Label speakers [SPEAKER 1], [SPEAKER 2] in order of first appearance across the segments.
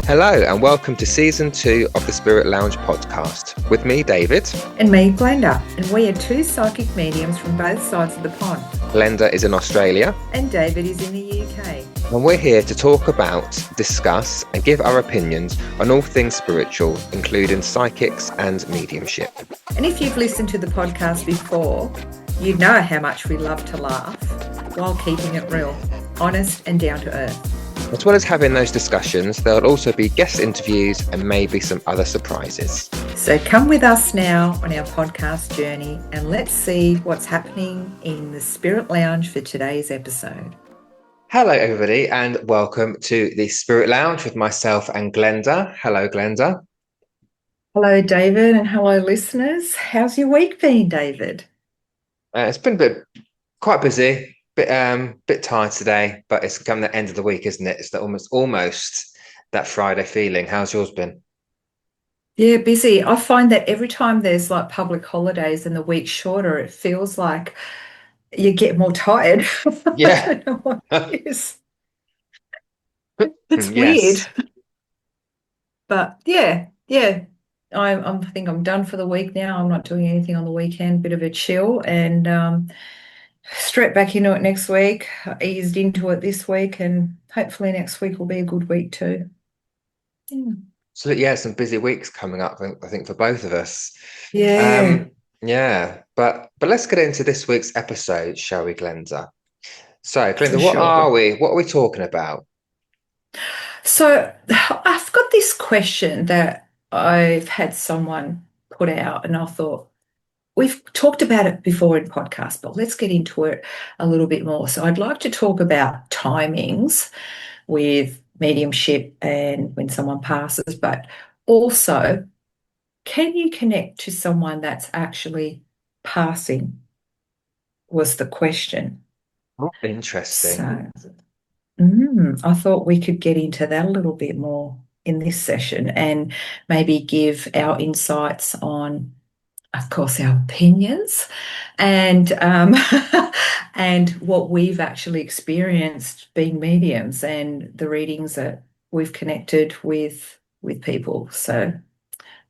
[SPEAKER 1] Hello and welcome to Season 2 of the Spirit Lounge podcast. With me, David.
[SPEAKER 2] And me, Glenda. And we are two psychic mediums from both sides of the pond.
[SPEAKER 1] Glenda is in Australia.
[SPEAKER 2] And David is in the UK.
[SPEAKER 1] And we're here to talk about, discuss and give our opinions on all things spiritual, including psychics and mediumship.
[SPEAKER 2] And if you've listened to the podcast before, you know how much we love to laugh while keeping it real, honest and down to earth.
[SPEAKER 1] As well as having those discussions, there'll also be guest interviews and maybe some other surprises.
[SPEAKER 2] So come with us now on our podcast journey and let's see what's happening in the Spirit Lounge for today's episode.
[SPEAKER 1] Hello, everybody, and welcome to the Spirit Lounge with myself and Glenda. Hello, Glenda.
[SPEAKER 2] Hello, David, and hello, listeners. How's your week been, David?
[SPEAKER 1] It's been quite busy. Bit tired today, but it's come the end of the week, isn't it? It's almost that Friday feeling. How's yours been?
[SPEAKER 2] Yeah, busy. I find that every time there's like public holidays and the week's shorter, it feels like you get more tired.
[SPEAKER 1] Yeah.
[SPEAKER 2] I don't know what it is. It's
[SPEAKER 1] Yes.
[SPEAKER 2] weird. But yeah. I think I'm done for the week now. I'm not doing anything on the weekend, bit of a chill and straight back into it next week. I eased into it this week and hopefully next week will be a good week too. Yeah.
[SPEAKER 1] So yeah, some busy weeks coming up, I think for both of us.
[SPEAKER 2] Yeah.
[SPEAKER 1] Yeah, but let's get into this week's episode, shall we, Glenda? So, Glenda,
[SPEAKER 2] For
[SPEAKER 1] what
[SPEAKER 2] sure.
[SPEAKER 1] are we? What are we talking about?
[SPEAKER 2] So I've got this question that I've had someone put out, and I thought we've talked about it before in podcasts, but let's get into it a little bit more. So I'd like to talk about timings with mediumship and when someone passes, but also, can you connect to someone that's actually passing? Was the question.
[SPEAKER 1] Interesting.
[SPEAKER 2] So I thought we could get into that a little bit more in this session and maybe give our insights on, of course, our opinions and and what we've actually experienced being mediums and the readings that we've connected with people. So,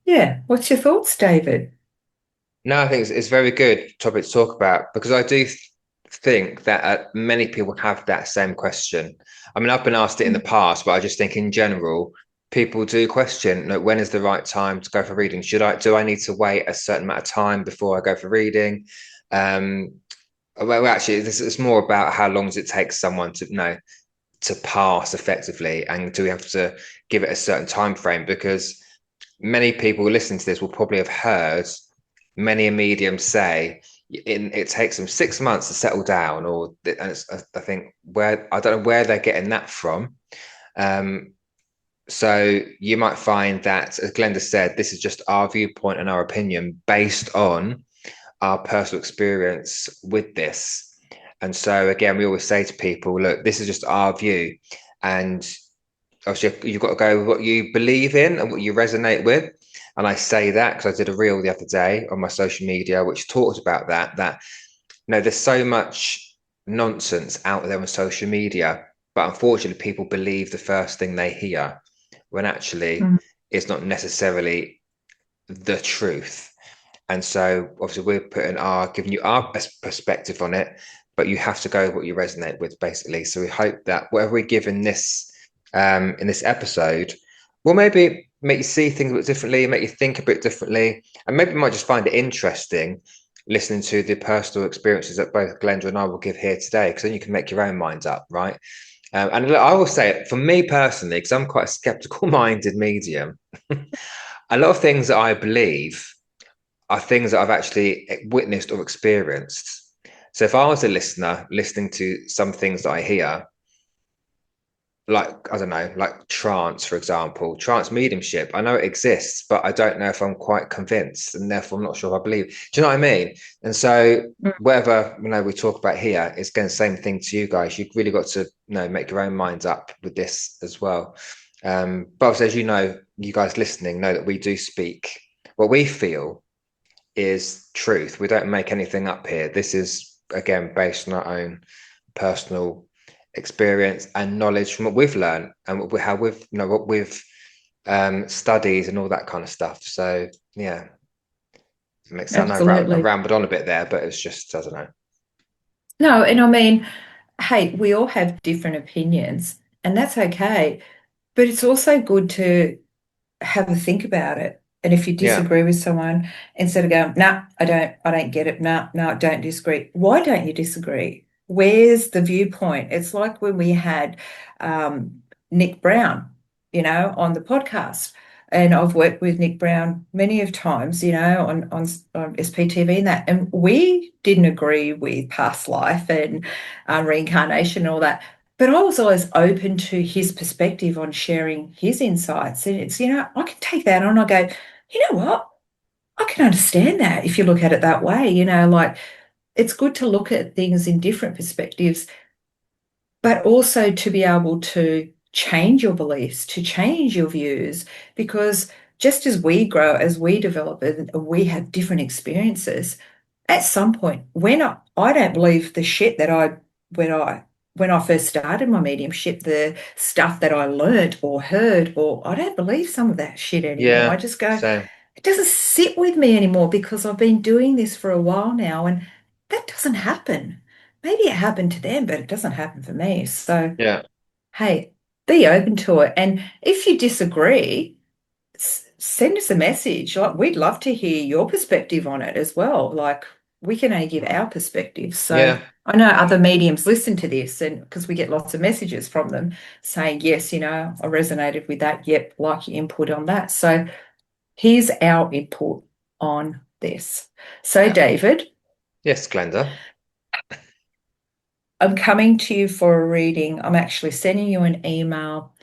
[SPEAKER 2] yeah, what's your thoughts, David?
[SPEAKER 1] No, I think it's very good topic to talk about because I do think that many people have that same question. I mean, I've been asked it in the past, but I just think in general, people do question, like, when is the right time to go for reading? Do I need to wait a certain amount of time before I go for reading? Well, actually, it's more about how long does it take someone to pass effectively, and do we have to give it a certain time frame? Because many people listening to this will probably have heard many a medium say it takes them 6 months to settle down, I think I don't know where they're getting that from. So you might find that, as Glenda said, this is just our viewpoint and our opinion based on our personal experience with this. And so again, we always say to people, look, this is just our view, and obviously you've got to go with what you believe in and what you resonate with. And I say that because I did a reel the other day on my social media, which talked about that there's so much nonsense out there on social media, but unfortunately people believe the first thing they hear when actually it's not necessarily the truth. And so obviously we're giving you our best perspective on it, but you have to go with what you resonate with, basically. So we hope that whatever we give in this episode will maybe make you see things a bit differently, make you think a bit differently, and maybe you might just find it interesting listening to the personal experiences that both Glenda and I will give here today, because then you can make your own minds up, right? And I will say, for me personally, because I'm quite a skeptical-minded medium, a lot of things that I believe are things that I've actually witnessed or experienced. So if I was a listener listening to some things that I hear, like, I don't know, like trance, for example, trance mediumship, I know it exists, but I don't know if I'm quite convinced, and therefore I'm not sure if I believe. Do you know what I mean? And so whatever we talk about here is going the same thing to you guys. You've really got to make your own minds up with this as well. But as you know, you guys listening know that we do speak what we feel is truth. We don't make anything up here. This is, again, based on our own personal experience and knowledge from what we've learned and how what we've studies and all that kind of stuff. So yeah, it makes sense. I know I
[SPEAKER 2] Absolutely.
[SPEAKER 1] rambled on a bit there, but it's just, I don't know.
[SPEAKER 2] No, and I mean, hey, we all have different opinions, and that's okay. But it's also good to have a think about it. And if you
[SPEAKER 1] Yeah,
[SPEAKER 2] disagree with someone, instead of going, nah, I don't get it. Nah, no, don't disagree. Why don't you disagree? Where's the viewpoint? It's like when we had Nick Brown, on the podcast. And I've worked with Nick Brown many of times, on SPTV and that. And we didn't agree with past life and reincarnation and all that. But I was always open to his perspective on sharing his insights. And it's, I can take that on. I go, you know what? I can understand that if you look at it that way, like it's good to look at things in different perspectives, but also to be able to change your beliefs, to change your views, because just as we grow, as we develop, and we have different experiences, at some point, I don't believe the shit that when I when I first started my mediumship, the stuff that I learnt or heard, or I don't believe some of that shit anymore. I
[SPEAKER 1] yeah,
[SPEAKER 2] just go,
[SPEAKER 1] same.
[SPEAKER 2] it doesn't sit with me anymore because I've been doing this for a while now, and that doesn't happen. Maybe it happened to them, but it doesn't happen for me. So,
[SPEAKER 1] Yeah,
[SPEAKER 2] hey, be open to it. And if you disagree, send us a message. Like, we'd love to hear your perspective on it as well. Like, we can only give our perspective. So,
[SPEAKER 1] yeah,
[SPEAKER 2] I know other mediums listen to this, and because we get lots of messages from them saying, yes, I resonated with that. Yep, like your input on that. So, here's our input on this. So,
[SPEAKER 1] yeah.
[SPEAKER 2] David,
[SPEAKER 1] Yes, Glenda.
[SPEAKER 2] I'm coming to you for a reading. I'm actually sending you an email.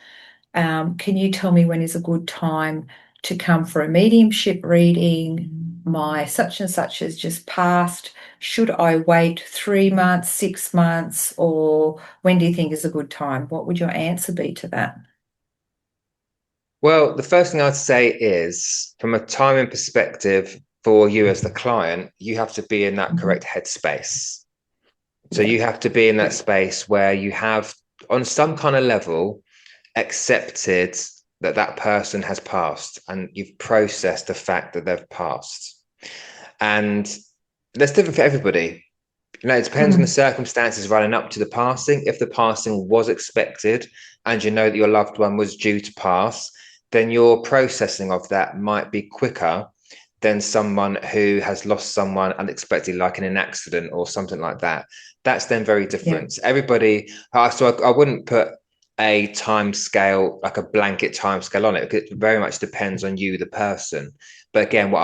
[SPEAKER 2] Can you tell me when is a good time to come for a mediumship reading? My such and such has just passed. Should I wait 3 months, 6 months, or when do you think is a good time? What would your answer be to that?
[SPEAKER 1] Well, the first thing I'd say is from a timing perspective for you as the client, you have to be in that
[SPEAKER 2] Mhm.
[SPEAKER 1] correct headspace. So
[SPEAKER 2] Yeah,
[SPEAKER 1] you have to be in that
[SPEAKER 2] yeah,
[SPEAKER 1] space where you have, on some kind of level, accepted that that person has passed and you've processed the fact that they've passed. And that's different for everybody. It depends on the
[SPEAKER 2] mm,
[SPEAKER 1] circumstances running up to the passing. If the passing was expected and you know that your loved one was due to pass, then your processing of that might be quicker than someone who has lost someone unexpectedly, like in an accident or something like that. That's then very
[SPEAKER 2] yeah,
[SPEAKER 1] different. Everybody, so I wouldn't put a time scale, like a blanket time scale on it, because it very much depends on you, the person. But again,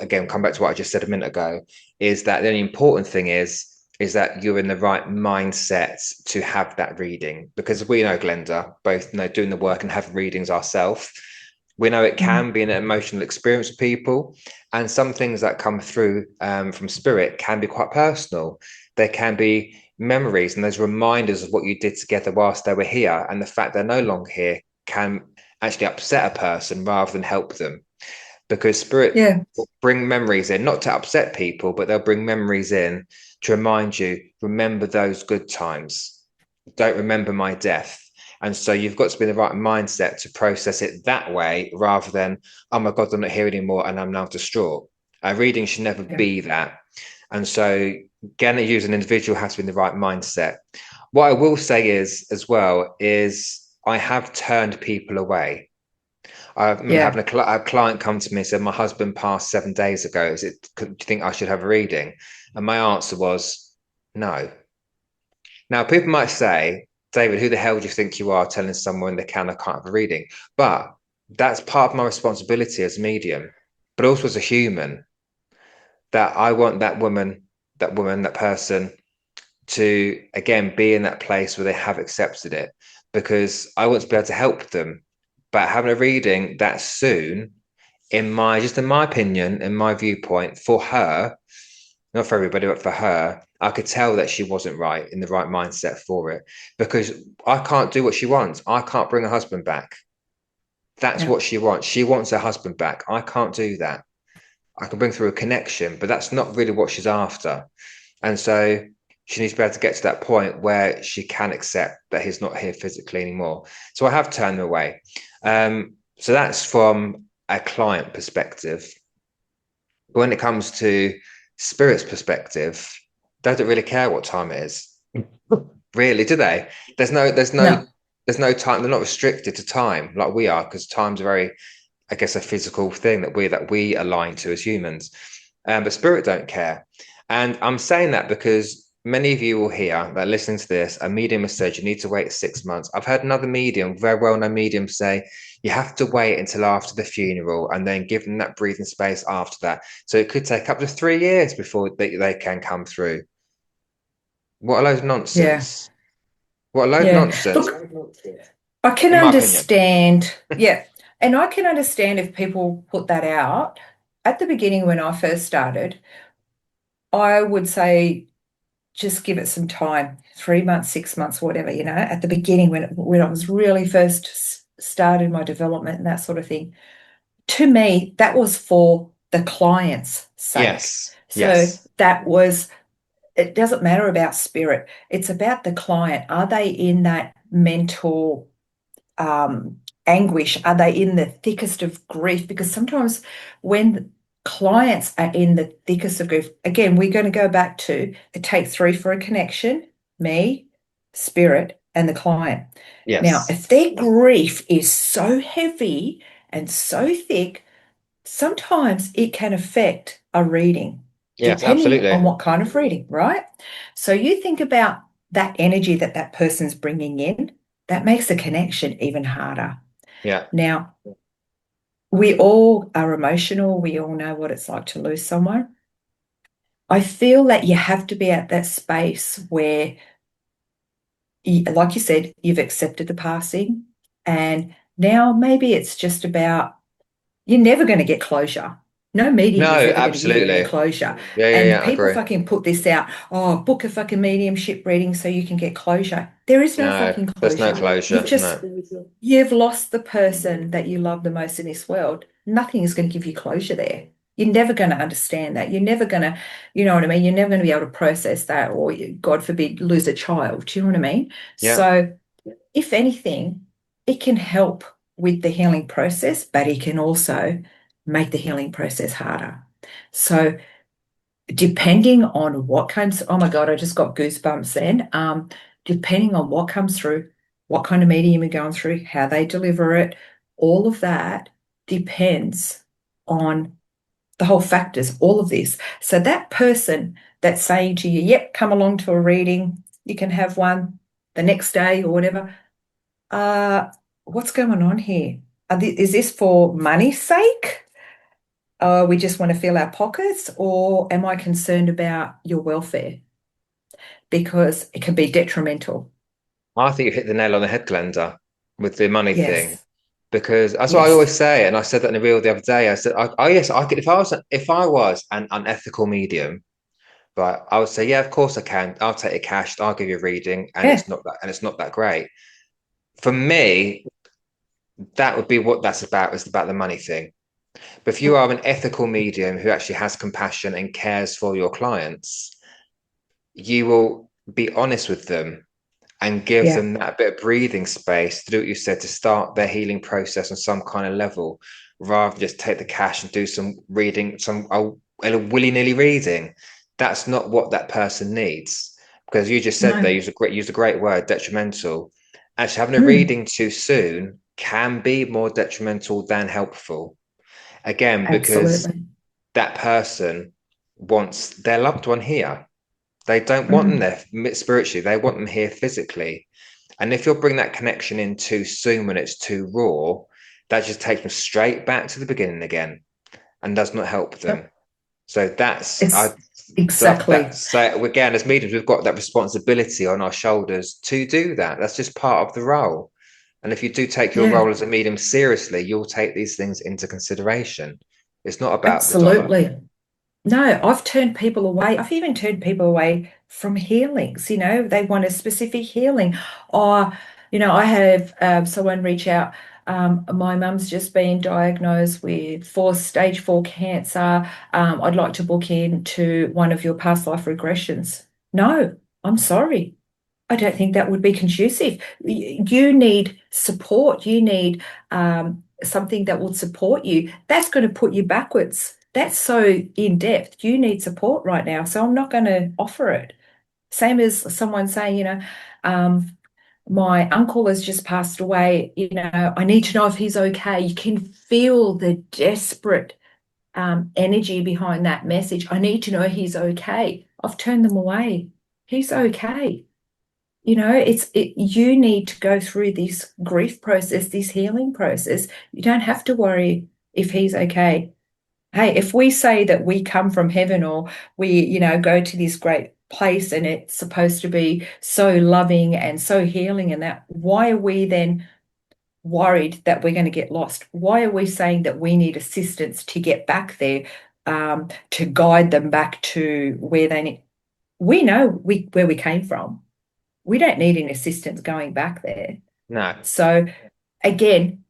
[SPEAKER 1] again come back to what I just said a minute ago, is that the only important thing is that you're in the right mindset to have that reading. Because we know, Glenda, both doing the work and have readings ourselves, we know it
[SPEAKER 2] mm,
[SPEAKER 1] can be an emotional experience for people. And some things that come through from spirit can be quite personal. There can be memories and those reminders of what you did together whilst they were here. And the fact they're no longer here can actually upset a person rather than help them, because spirit
[SPEAKER 2] yeah,
[SPEAKER 1] will bring memories in, not to upset people, but they'll bring memories in to remind you, remember those good times. Don't remember my death. And so you've got to be in the right mindset to process it that way rather than, oh my God, I'm not here anymore and I'm now distraught. A reading should never
[SPEAKER 2] yeah,
[SPEAKER 1] be that. And so, again, you as an individual has to be in the right mindset. What I will say is, as well, is I have turned people away. I remember
[SPEAKER 2] yeah,
[SPEAKER 1] having a client come to me and said, my husband passed 7 days ago. Do you think I should have a reading? And my answer was no. Now, people might say, David, who the hell do you think you are telling someone they can or can't have a reading? But that's part of my responsibility as a medium, but also as a human, that I want that person to, again, be in that place where they have accepted it, because I want to be able to help them. But having a reading that soon, in my opinion, in my viewpoint, for her, not for everybody, but for her, I could tell that she wasn't right in the right mindset for it, because I can't do what she wants. I can't bring her husband back. That's
[SPEAKER 2] yeah,
[SPEAKER 1] what she wants. She wants her husband back. I can't do that. I can bring through a connection, but that's not really what she's after. And so she needs to be able to get to that point where she can accept that he's not here physically anymore. So I have turned them away. So that's from a client perspective. But when it comes to spirit's perspective, they don't really care what time it is. Really, do they? There's no, there's no,
[SPEAKER 2] No.
[SPEAKER 1] there's no time. They're not restricted to time like we are, because time's a very, I guess, a physical thing that we align to as humans. But spirit don't care. And I'm saying that because many of you will hear that listening to this, a medium has said you need to wait 6 months. I've heard another medium, very well-known medium, say you have to wait until after the funeral and then give them that breathing space after that. So it could take up to 3 years before they can come through. What a load of
[SPEAKER 2] Yeah.
[SPEAKER 1] nonsense. What a load of
[SPEAKER 2] Yeah.
[SPEAKER 1] nonsense,
[SPEAKER 2] Look, I can
[SPEAKER 1] in my opinion.
[SPEAKER 2] understand. Yeah. And I can understand if people put that out. At the beginning, when I first started, I would say just give it some time, 3 months, 6 months, whatever, at the beginning when I was really first started my development and that sort of thing. To me, that was for the client's sake.
[SPEAKER 1] Yes,
[SPEAKER 2] So
[SPEAKER 1] yes,
[SPEAKER 2] it doesn't matter about spirit. It's about the client. Are they in that mental anguish? Are they in the thickest of grief? Because sometimes when clients are in the thickest of grief, again, we're going to go back to it takes three for a connection: me, spirit, and the client. Now,
[SPEAKER 1] yes,
[SPEAKER 2] if their grief is so heavy and so thick, sometimes it can affect a reading,
[SPEAKER 1] yes,
[SPEAKER 2] depending on
[SPEAKER 1] absolutely.
[SPEAKER 2] what kind of reading, right? So you think about that energy that that person's bringing in, that makes the connection even harder.
[SPEAKER 1] Yeah.
[SPEAKER 2] Now, we all are emotional. We all know what it's like to lose someone. I feel that you have to be at that space where, like you said, you've accepted the passing. And now maybe it's just about you're never going to get closure. No medium is
[SPEAKER 1] No,
[SPEAKER 2] ever going to give you any
[SPEAKER 1] absolutely.
[SPEAKER 2] closure.
[SPEAKER 1] Yeah, yeah,
[SPEAKER 2] And
[SPEAKER 1] yeah, I
[SPEAKER 2] people
[SPEAKER 1] agree.
[SPEAKER 2] fucking put this out, oh, book a fucking mediumship reading so you can get closure. There is no
[SPEAKER 1] No,
[SPEAKER 2] fucking
[SPEAKER 1] there's no
[SPEAKER 2] closure. You've
[SPEAKER 1] closure.
[SPEAKER 2] just,
[SPEAKER 1] No.
[SPEAKER 2] you've lost the person that you love the most in this world. Nothing is going to give you closure there. You're never going to understand that. You're never going to, you know what I mean? You're never going to be able to process that or, God forbid, lose a child. Do you know what I mean?
[SPEAKER 1] Yeah,
[SPEAKER 2] So, if anything, it can help with the healing process, but it can also make the healing process harder. So, depending on what comes, oh my God, I just got goosebumps then. Depending on what comes through, what kind of medium you're going through, how they deliver it, all of that depends on the whole factors, all of this. So, that person that's saying to you, yep, come along to a reading, you can have one the next day or whatever, uh, what's going on here? Is this for money's sake? We just want to fill our pockets, or am I concerned about your welfare? Because it can be detrimental.
[SPEAKER 1] I think you hit the nail on the head, Glenda, with the money thing.
[SPEAKER 2] Yes,
[SPEAKER 1] Because that's what I
[SPEAKER 2] yes.
[SPEAKER 1] always say, and I said that in a reel the other day. I said, yes, I could if I was an unethical medium, right, I would say, yeah, of course I can. I'll take it cash, I'll give you a reading, and
[SPEAKER 2] Yeah,
[SPEAKER 1] it's not that great. For me, that would be what that's about, is about the money thing. But if you are an ethical medium who actually has compassion and cares for your clients, you will be honest with them and give
[SPEAKER 2] yeah.
[SPEAKER 1] them that bit of breathing space to do what you said, to start their healing process on some kind of level, rather than just take the cash and do some reading, some a willy-nilly reading. That's not what that person needs. Because you just said they
[SPEAKER 2] No.
[SPEAKER 1] use a great word, detrimental. Actually, having a
[SPEAKER 2] Mm,
[SPEAKER 1] reading too soon can be more detrimental than helpful. Again, because
[SPEAKER 2] absolutely.
[SPEAKER 1] that person wants their loved one here. They don't want them
[SPEAKER 2] Mm,
[SPEAKER 1] there spiritually, they want them here physically. And if you'll bring that connection in too soon when it's too raw, that just takes them straight back to the beginning again and does not help them.
[SPEAKER 2] yep.
[SPEAKER 1] So that's I
[SPEAKER 2] It's
[SPEAKER 1] so
[SPEAKER 2] exactly.
[SPEAKER 1] that's so again, as mediums, we've got that responsibility on our shoulders to do that. That's just part of the role. And if you do take your
[SPEAKER 2] Yeah,
[SPEAKER 1] role as a medium seriously, you'll take these things into consideration. It's not about the dollar.
[SPEAKER 2] absolutely. No, I've turned people away. I've even turned people away from healings. They want a specific healing. Or, I have someone reach out. My mum's just been diagnosed with stage four cancer. I'd like to book in to one of your past life regressions. No, I'm sorry. I don't think that would be conducive. You need support. You need something that will support you, that's going to put you backwards. That's so in depth. You need support right now. So I'm not going to offer it. Same as someone saying, um, my uncle has just passed away. I need to know if he's okay. You can feel the desperate energy behind that message. I need to know he's okay. I've turned them away. He's okay. You need to go through this grief process, this healing process. You don't have to worry if he's okay. Hey, if we say that we come from heaven or we, go to this great place and it's supposed to be so loving and so healing and that, why are we then worried that we're going to get lost? Why are we saying that we need assistance to get back there, to guide them back to where they need? We know where we came from. We don't need any assistance going back there.
[SPEAKER 1] No,
[SPEAKER 2] So again,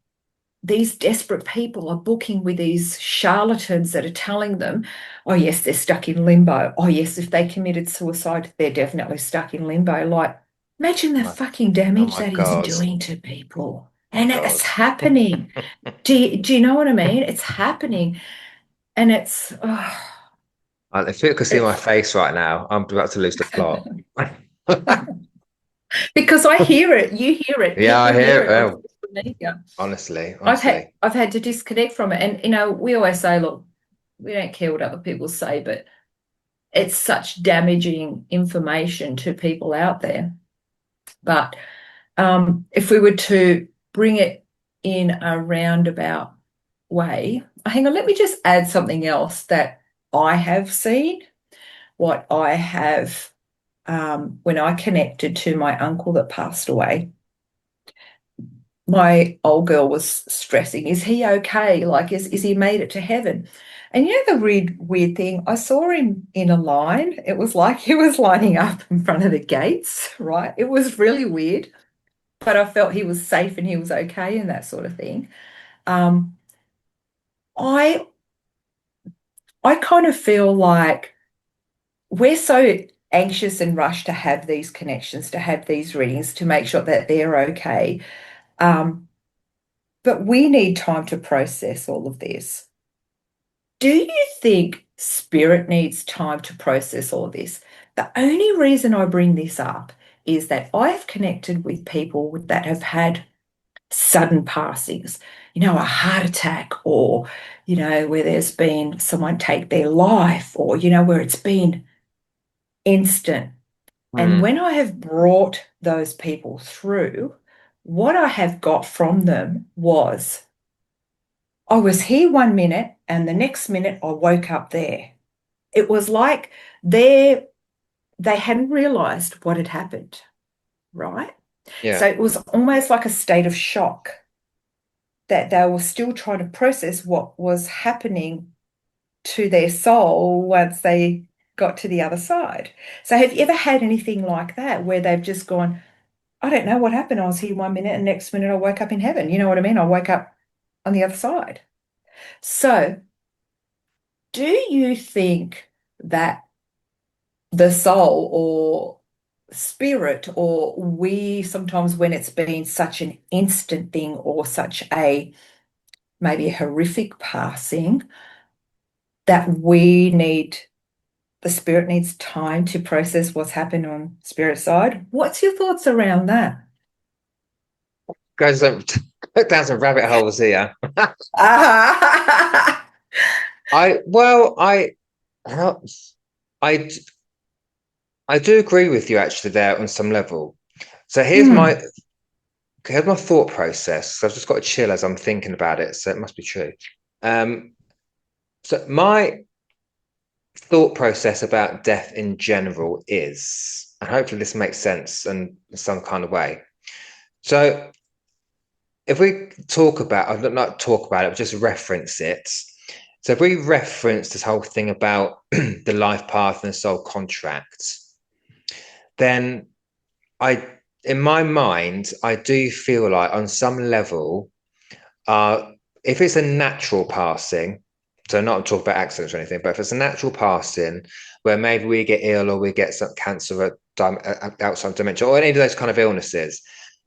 [SPEAKER 2] these desperate people are booking with these charlatans that are telling them, oh, yes, they're stuck in limbo. Oh, yes, if they committed suicide, they're definitely stuck in limbo. Like, imagine the
[SPEAKER 1] my,
[SPEAKER 2] fucking
[SPEAKER 1] oh
[SPEAKER 2] damage
[SPEAKER 1] my
[SPEAKER 2] that is
[SPEAKER 1] God,
[SPEAKER 2] doing to people.
[SPEAKER 1] my
[SPEAKER 2] And it's
[SPEAKER 1] God.
[SPEAKER 2] happening. Do you know what I mean? It's happening. And
[SPEAKER 1] If you could see my
[SPEAKER 2] it's
[SPEAKER 1] face right now, I'm about to lose the plot.
[SPEAKER 2] because I hear it, you hear it,
[SPEAKER 1] Yeah, I
[SPEAKER 2] people
[SPEAKER 1] hear
[SPEAKER 2] hear
[SPEAKER 1] it.
[SPEAKER 2] it on
[SPEAKER 1] Oh,
[SPEAKER 2] social media.
[SPEAKER 1] honestly,
[SPEAKER 2] I've had
[SPEAKER 1] honestly.
[SPEAKER 2] I've had to disconnect from it. And we always say, look, we don't care what other people say, but it's such damaging information to people out there. But if we were to bring it in a roundabout way, hang on, let me just add something else that I have seen, what I have when I connected to my uncle that passed away. My old girl was stressing, is he okay? Like, is he made it to heaven? And the weird thing, I saw him in a line. It was like he was lining up in front of the gates, right? It was really weird, but I felt he was safe and he was okay and that sort of thing. Um, I I kind of feel like we're so anxious and rushed to have these connections, to have these readings, to make sure that they're okay. Um, but we need time to process all of this. Do you think spirit needs time to process all this? The only reason I bring this up is that I have connected with people that have had sudden passings, a heart attack, or, where there's been someone take their life, or, where it's been instant. And
[SPEAKER 1] Hmm.
[SPEAKER 2] when I have brought those people through, what I have got from them was I was here 1 minute and the next minute I woke up there. It was like they hadn't realized what had happened, right? So
[SPEAKER 1] Yeah.
[SPEAKER 2] it was almost like a state of shock that they were still trying to process what was happening to their soul once they got to the other side. So have you ever had anything like that where they've just gone, I don't know what happened. I was here 1 minute and next minute I woke up in heaven. You know what I mean? I woke up on the other side. So do you think that the soul or spirit, or we sometimes, when it's been such an instant thing or such a maybe a horrific passing, that the spirit needs time to process what's happened on spirit side? What's your thoughts around that?
[SPEAKER 1] Goes down some rabbit holes here.
[SPEAKER 2] Ah,
[SPEAKER 1] I well, I I do agree with you actually there on some level. So
[SPEAKER 2] hmm.
[SPEAKER 1] here's my thought process. So I've just got to chill as I'm thinking about it. So it must be true. Um, so my thought process about death in general is, and hopefully this makes sense in some kind of way. So if we talk about, not talk about it, but just reference it. So if we reference this whole thing about the life path and the soul contract, then I, in my mind, I do feel like on some level, uh, if it's a natural passing, so not talk about accidents or anything, but if it's a natural passing where maybe we get ill or we get some cancer, outside dementia, or any of those kind of illnesses,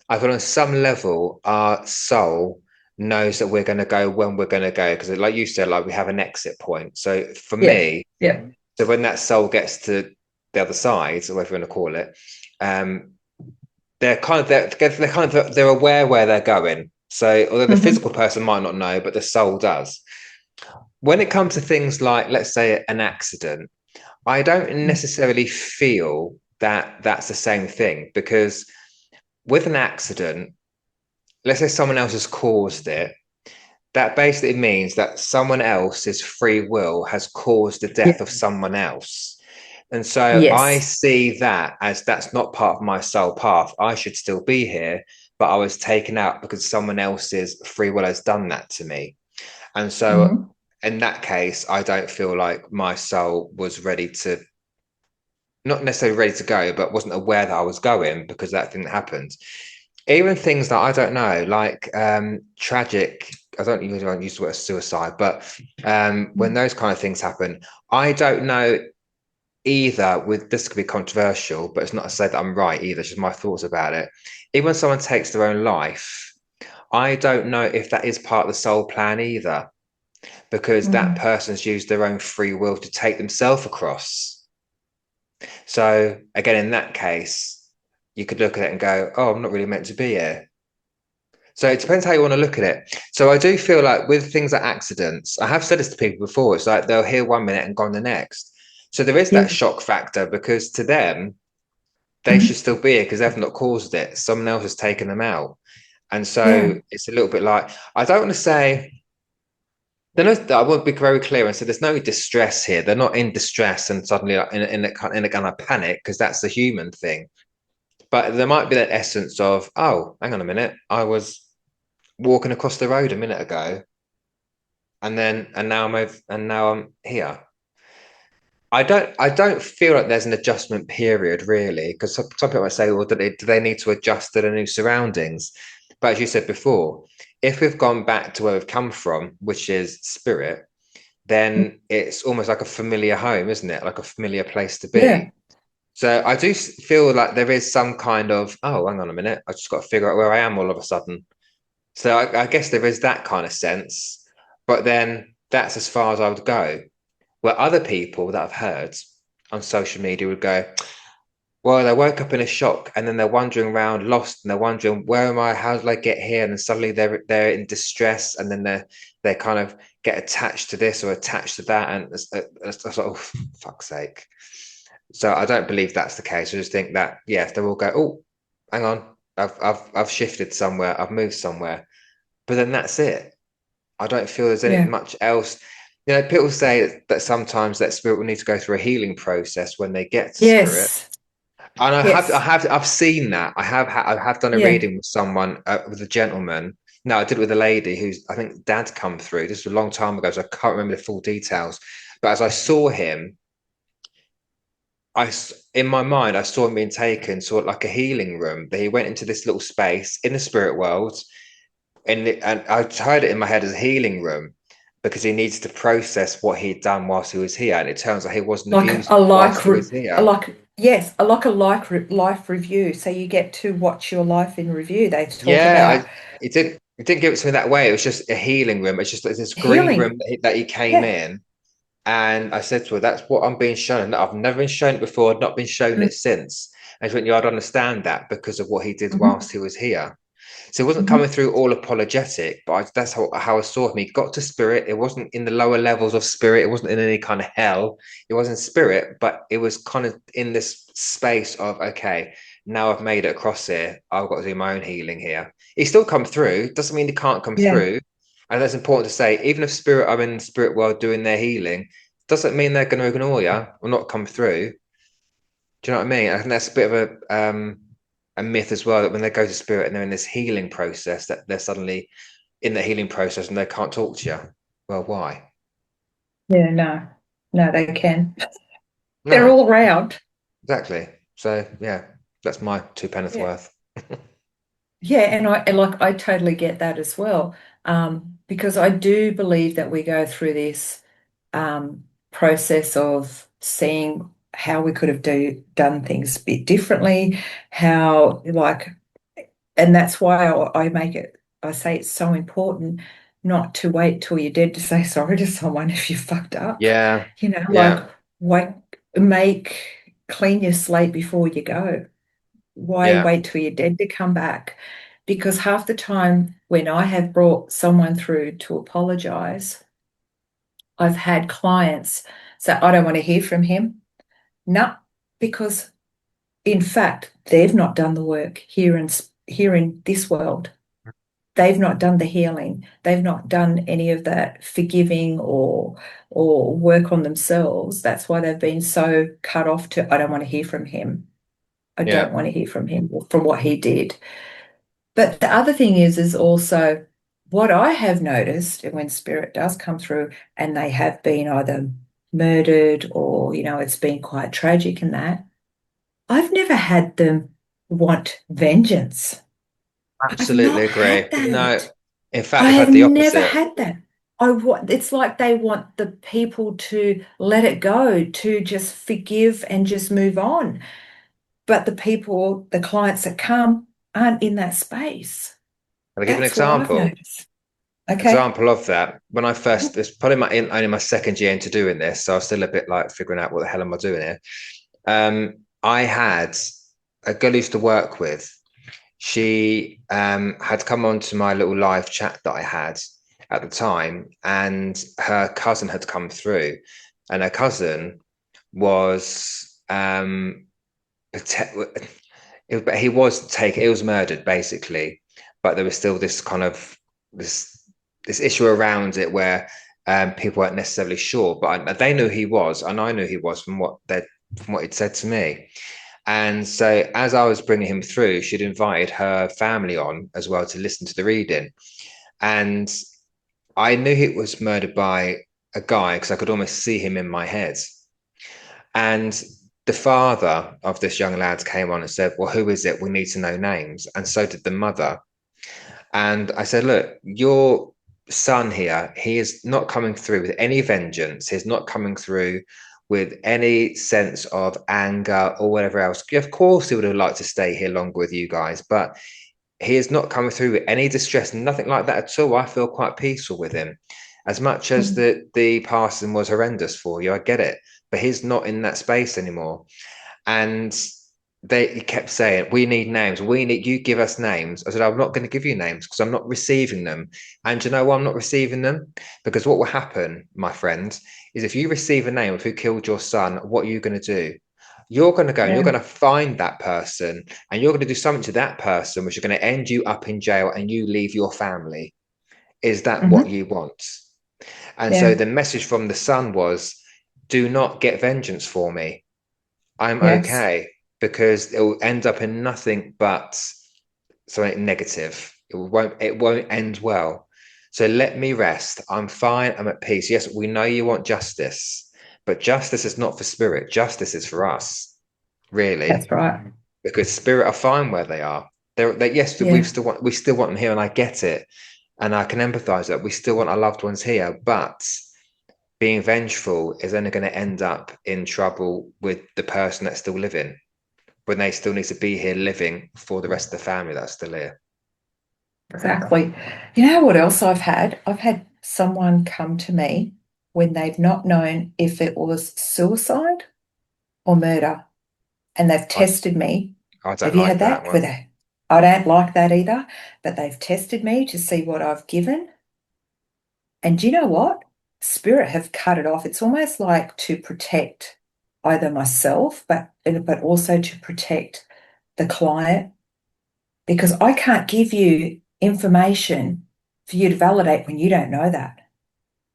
[SPEAKER 1] I feel on some level our soul knows that we're going to go when we're going to go. Because, like you said, like we have an exit point. So for
[SPEAKER 2] Yeah.
[SPEAKER 1] me,
[SPEAKER 2] Yeah.
[SPEAKER 1] so when that soul gets to the other side, or whatever you want to call it, um, they're aware where they're going. So although the
[SPEAKER 2] Hmm.
[SPEAKER 1] physical person might not know, but the soul does. When it comes to things like, let's say, an accident, I don't necessarily feel that that's the same thing because with an accident, let's say someone else has caused it, that basically means that someone else's free will has caused the
[SPEAKER 2] Yeah.
[SPEAKER 1] death of someone else. And so I
[SPEAKER 2] Yes.
[SPEAKER 1] see that as that's not part of my soul path. I should still be here, but I was taken out because someone else's free will has done that to me. And so
[SPEAKER 2] Hmm.
[SPEAKER 1] in that case, I don't feel like my soul was ready to, not necessarily ready to go, but wasn't aware that I was going because that thing happened. Even things that I don't know, like tragic. I don't even want to use the word suicide, but when those kind of things happen, I don't know either. With this could be controversial, but it's not to say that I'm right either. It's just my thoughts about it. Even when someone takes their own life, I don't know if that is part of the soul plan either, because that
[SPEAKER 2] Mm.
[SPEAKER 1] person's used their own free will to take themselves across. So again, in that case, you could look at it and go, "Oh, I'm not really meant to be here." So it depends how you want to look at it. So I do feel like with things like accidents, I have said this to people before. It's like they'll hear 1 minute and gone the next. So there is
[SPEAKER 2] Yeah.
[SPEAKER 1] that shock factor because to them, they should
[SPEAKER 2] Mhm.
[SPEAKER 1] still be here because they've not caused it. Someone else has taken them out. And
[SPEAKER 2] Yeah.
[SPEAKER 1] so it's a little bit like, I don't want to say, I want to be very clear and say there's no distress here. They're not in distress and suddenly like, in a kind of panic because that's the human thing. But there might be that essence of, oh, hang on a minute, I was walking across the road a minute ago, and now I'm here. I don't feel like there's an adjustment period really, because some people might say, well, do they need to adjust to the new surroundings? But as you said before, if we've gone back to where we've come from, which is spirit, then it's almost like a familiar home, isn't it? Like a familiar place to
[SPEAKER 2] Yeah.
[SPEAKER 1] be. So I do feel like there is some kind of, oh, hang on a minute, I just got to figure out where I am all of a sudden. So I guess there is that kind of sense, but then that's as far as I would go. Where other people that I've heard on social media would go, well, they woke up in a shock and then they're wandering around lost and they're wondering, where am I? How did I get here? And then suddenly they're in distress and then they kind of get attached to this or attached to that. And it's sort of, fuck's sake. So I don't believe that's the case. I just think that, yes, they will go, oh, hang on, I've shifted somewhere, I've moved somewhere. But then that's it. I don't feel there's any
[SPEAKER 2] Yeah.
[SPEAKER 1] much else. People say that sometimes that spirit will need to go through a healing process when they get to spirit,
[SPEAKER 2] Yes.
[SPEAKER 1] and
[SPEAKER 2] Yes.
[SPEAKER 1] I've seen that. I have done a
[SPEAKER 2] Yeah.
[SPEAKER 1] reading with someone with a gentleman. No, I did it with a lady who's I think dad come through. This was a long time ago, so I can't remember the full details. But as I saw him, in my mind I saw him being taken sort of like a healing room. That he went into this little space in the spirit world, and I heard it in my head as a healing room because he needs to process what he'd done whilst he was here, and it turns out he wasn't
[SPEAKER 2] Like
[SPEAKER 1] abused
[SPEAKER 2] a
[SPEAKER 1] whilst
[SPEAKER 2] like,
[SPEAKER 1] he was here.
[SPEAKER 2] yes, like a life review. So you get to watch your life in review. They talk
[SPEAKER 1] Yeah,
[SPEAKER 2] about
[SPEAKER 1] it didn't give it to me that way. It was just a healing room. It's just this green room
[SPEAKER 2] healing.
[SPEAKER 1] that he came
[SPEAKER 2] Yeah.
[SPEAKER 1] in, and I said to her, "That's what I'm being shown. I've never been shown it before. I've not been shown
[SPEAKER 2] Mm.
[SPEAKER 1] it since." And she went, "Yeah, I'd understand that because of what he did
[SPEAKER 2] Mhm.
[SPEAKER 1] whilst he was here." So he wasn't coming
[SPEAKER 2] Mhm.
[SPEAKER 1] through all apologetic, but that's how I saw him. He got to spirit. It wasn't in the lower levels of spirit. It wasn't in any kind of hell. It was in spirit, but it was kind of in this space of, okay, now I've made it across here. I've got to do my own healing here. He still come through. Doesn't mean he can't come
[SPEAKER 2] Yeah.
[SPEAKER 1] through. And that's important to say. Even if spirit are in the spirit world doing their healing, doesn't mean they're going to ignore you or not come through. Do you know what I mean? I think that's a bit of a myth as well that when they go to spirit and they're in this healing process, that they're suddenly in the healing process and they can't talk to you. Well, why?
[SPEAKER 2] Yeah. No. No, they can. They're
[SPEAKER 1] No,
[SPEAKER 2] all around.
[SPEAKER 1] exactly. So yeah, that's my two penneth
[SPEAKER 2] Yeah.
[SPEAKER 1] worth.
[SPEAKER 2] Yeah, and like I totally get that as well. Because I do believe that we go through this process of seeing how we could have done things a bit differently, how like, and that's why I make it. I say it's so important not to wait till you're dead to say sorry to someone if you fucked up.
[SPEAKER 1] Yeah.
[SPEAKER 2] Like
[SPEAKER 1] Yeah.
[SPEAKER 2] wait, make clean your slate before you go. Why
[SPEAKER 1] Yeah.
[SPEAKER 2] wait till you're dead to come back? Because half the time when I have brought someone through to apologize, I've had clients say, I don't want to hear from him. No, because in fact, they've not done the work here in this world. They've not done the healing. They've not done any of that forgiving or work on themselves. That's why they've been so cut off to, I don't want to hear from him. I don't
[SPEAKER 1] Yeah.
[SPEAKER 2] want to hear from him or from what he did. But the other thing is also what I have noticed when spirit does come through and they have been either murdered or, it's been quite tragic in that, I've never had them want vengeance. I've
[SPEAKER 1] Absolutely
[SPEAKER 2] not had
[SPEAKER 1] agree. No,
[SPEAKER 2] that.
[SPEAKER 1] in fact,
[SPEAKER 2] I
[SPEAKER 1] I've
[SPEAKER 2] have
[SPEAKER 1] had the
[SPEAKER 2] never
[SPEAKER 1] opposite.
[SPEAKER 2] had that. It's like they want the people to let it go, to just forgive and just move on. But the clients that come aren't in that space.
[SPEAKER 1] I'll give an
[SPEAKER 2] That's what I've
[SPEAKER 1] example.
[SPEAKER 2] noticed. Okay.
[SPEAKER 1] Example of that. When I first, it's probably only my second year into doing this, so I was still a bit like figuring out what the hell am I doing here. I had a girl I used to work with. She had come onto my little live chat that I had at the time, and her cousin had come through, and her cousin was he was taken, he was murdered basically, but there was still this kind of this issue around it where people weren't necessarily sure, but they knew he was, and I knew he was from what he'd said to me. And so, as I was bringing him through, she'd invited her family on as well to listen to the reading. And I knew he was murdered by a guy because I could almost see him in my head. And the father of this young lad came on and said, well, who is it? We need to know names. And so did the mother. And I said, look, your son here, he is not coming through with any vengeance. He's not coming through with any sense of anger or whatever else. Of course, he would have liked to stay here longer with you guys, but he is not coming through with any distress, nothing like that at all. I feel quite peaceful with him. As much as
[SPEAKER 2] Mm.
[SPEAKER 1] the passing was horrendous for you, I get it, but he's not in that space anymore. And they kept saying, we need names. We need you give us names. I said, I'm not going to give you names because I'm not receiving them. And you know why I'm not receiving them? Because what will happen, my friend, is if you receive a name of who killed your son, what are you going to do? You're going to go and you're
[SPEAKER 2] Yeah.
[SPEAKER 1] going to find that person and you're going to do something to that person, which is going to end you up in jail and you leave your family. Is that what
[SPEAKER 2] Hmm.
[SPEAKER 1] you want? And so
[SPEAKER 2] Yeah.
[SPEAKER 1] the message from the son was, do not get vengeance for me. I'm
[SPEAKER 2] Yes.
[SPEAKER 1] okay because it will end up in nothing but something negative. It won't end well. So let me rest. I'm fine. I'm at peace. Yes, we know you want justice, but justice is not for spirit. Justice is for us,
[SPEAKER 2] That's
[SPEAKER 1] really,
[SPEAKER 2] right.
[SPEAKER 1] because spirit are fine where they are. They yes,
[SPEAKER 2] Yeah.
[SPEAKER 1] we still want them here, and I get it, and I can empathize that we still want our loved ones here, but being vengeful is only going to end up in trouble with the person that's still living when they still need to be here living for the rest of the family that's still here.
[SPEAKER 2] Exactly. You know what else I've had? I've had someone come to me when they've not known if it was suicide or murder, and they've
[SPEAKER 1] I,
[SPEAKER 2] tested me.
[SPEAKER 1] I don't
[SPEAKER 2] Have you
[SPEAKER 1] like
[SPEAKER 2] had
[SPEAKER 1] that
[SPEAKER 2] that? Where
[SPEAKER 1] one.
[SPEAKER 2] I don't like that either, but they've tested me to see what I've given. And do you know what? Spirit have cut it off. It's almost like to protect either myself, but also to protect the client, because I can't give you information for you to validate when you don't know that.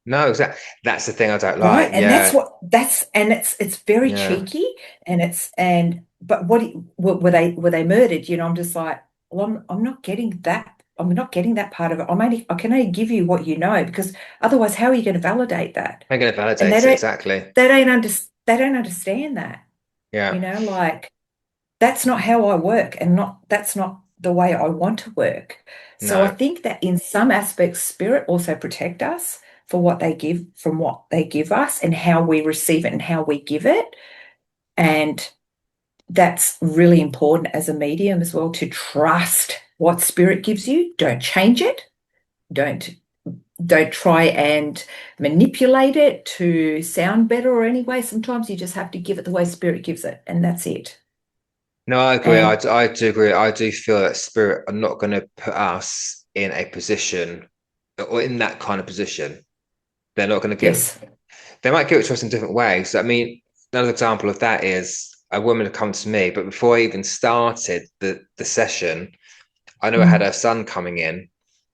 [SPEAKER 1] No, exactly. That's the thing I don't
[SPEAKER 2] Right.
[SPEAKER 1] like.
[SPEAKER 2] And that's
[SPEAKER 1] Yeah,
[SPEAKER 2] what that's and it's very
[SPEAKER 1] yeah.
[SPEAKER 2] cheeky, and it's and but were they murdered? I'm just like, well, I'm not getting that. I'm not getting that part of it. I can only give you what you know, because otherwise how are you going to validate that?
[SPEAKER 1] I'm going to
[SPEAKER 2] And
[SPEAKER 1] validate it exactly.
[SPEAKER 2] they don't understand that,
[SPEAKER 1] Yeah.
[SPEAKER 2] like that's not how I work, and not that's not the way I want to work. So I
[SPEAKER 1] No.
[SPEAKER 2] think that in some aspects, spirit also protect us for what they give from what they give us and how we receive it and how we give it. And that's really important as a medium as well, to trust. what spirit gives you. Don't change it. Don't don't try and manipulate it to sound better or any way. Sometimes you just have to give it the way spirit gives it, and that's it.
[SPEAKER 1] No, I agree.
[SPEAKER 2] And
[SPEAKER 1] I do agree. I do feel that spirit are not going to put us in a position or in that kind of position. They're not going to give,
[SPEAKER 2] yes.
[SPEAKER 1] they might give it to us in different ways. I mean, another example of that is a woman had come to me, but before I even started the session, I knew I had
[SPEAKER 2] Mm.
[SPEAKER 1] her son coming in,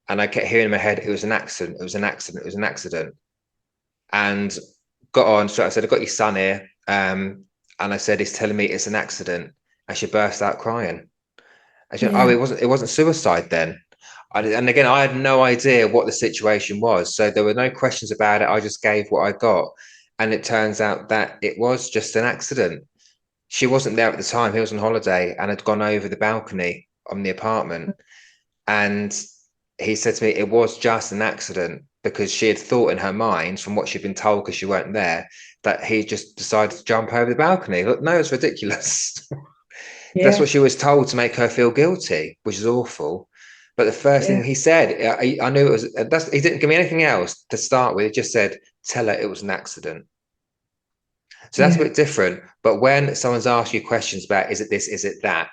[SPEAKER 1] and I kept hearing in my head, it was an accident, it was an accident, it was an accident. And got on, so I said, I've got your son here. And I said, he's telling me it's an accident. And she burst out crying. And she went, oh,
[SPEAKER 2] Yeah.
[SPEAKER 1] it wasn't suicide then. And again, I had no idea what the situation was. So there were no questions about it. I just gave what I got. And it turns out that it was just an accident. She wasn't there at the time. He was on holiday and had gone over the balcony on the apartment. And he said to me, it was just an accident because she had thought in her mind, from what she'd been told because she weren't there, that he just decided to jump over the balcony. Look, no, it's ridiculous. That's
[SPEAKER 2] Yeah.
[SPEAKER 1] what she was told to make her feel guilty, which is awful. But the first thing
[SPEAKER 2] Yeah.
[SPEAKER 1] he said, I knew it was, he didn't give me anything else to start with. He just said, tell her it was an accident. So that's a
[SPEAKER 2] Yeah.
[SPEAKER 1] bit different. But when someone's asked you questions about, is it this, is it that?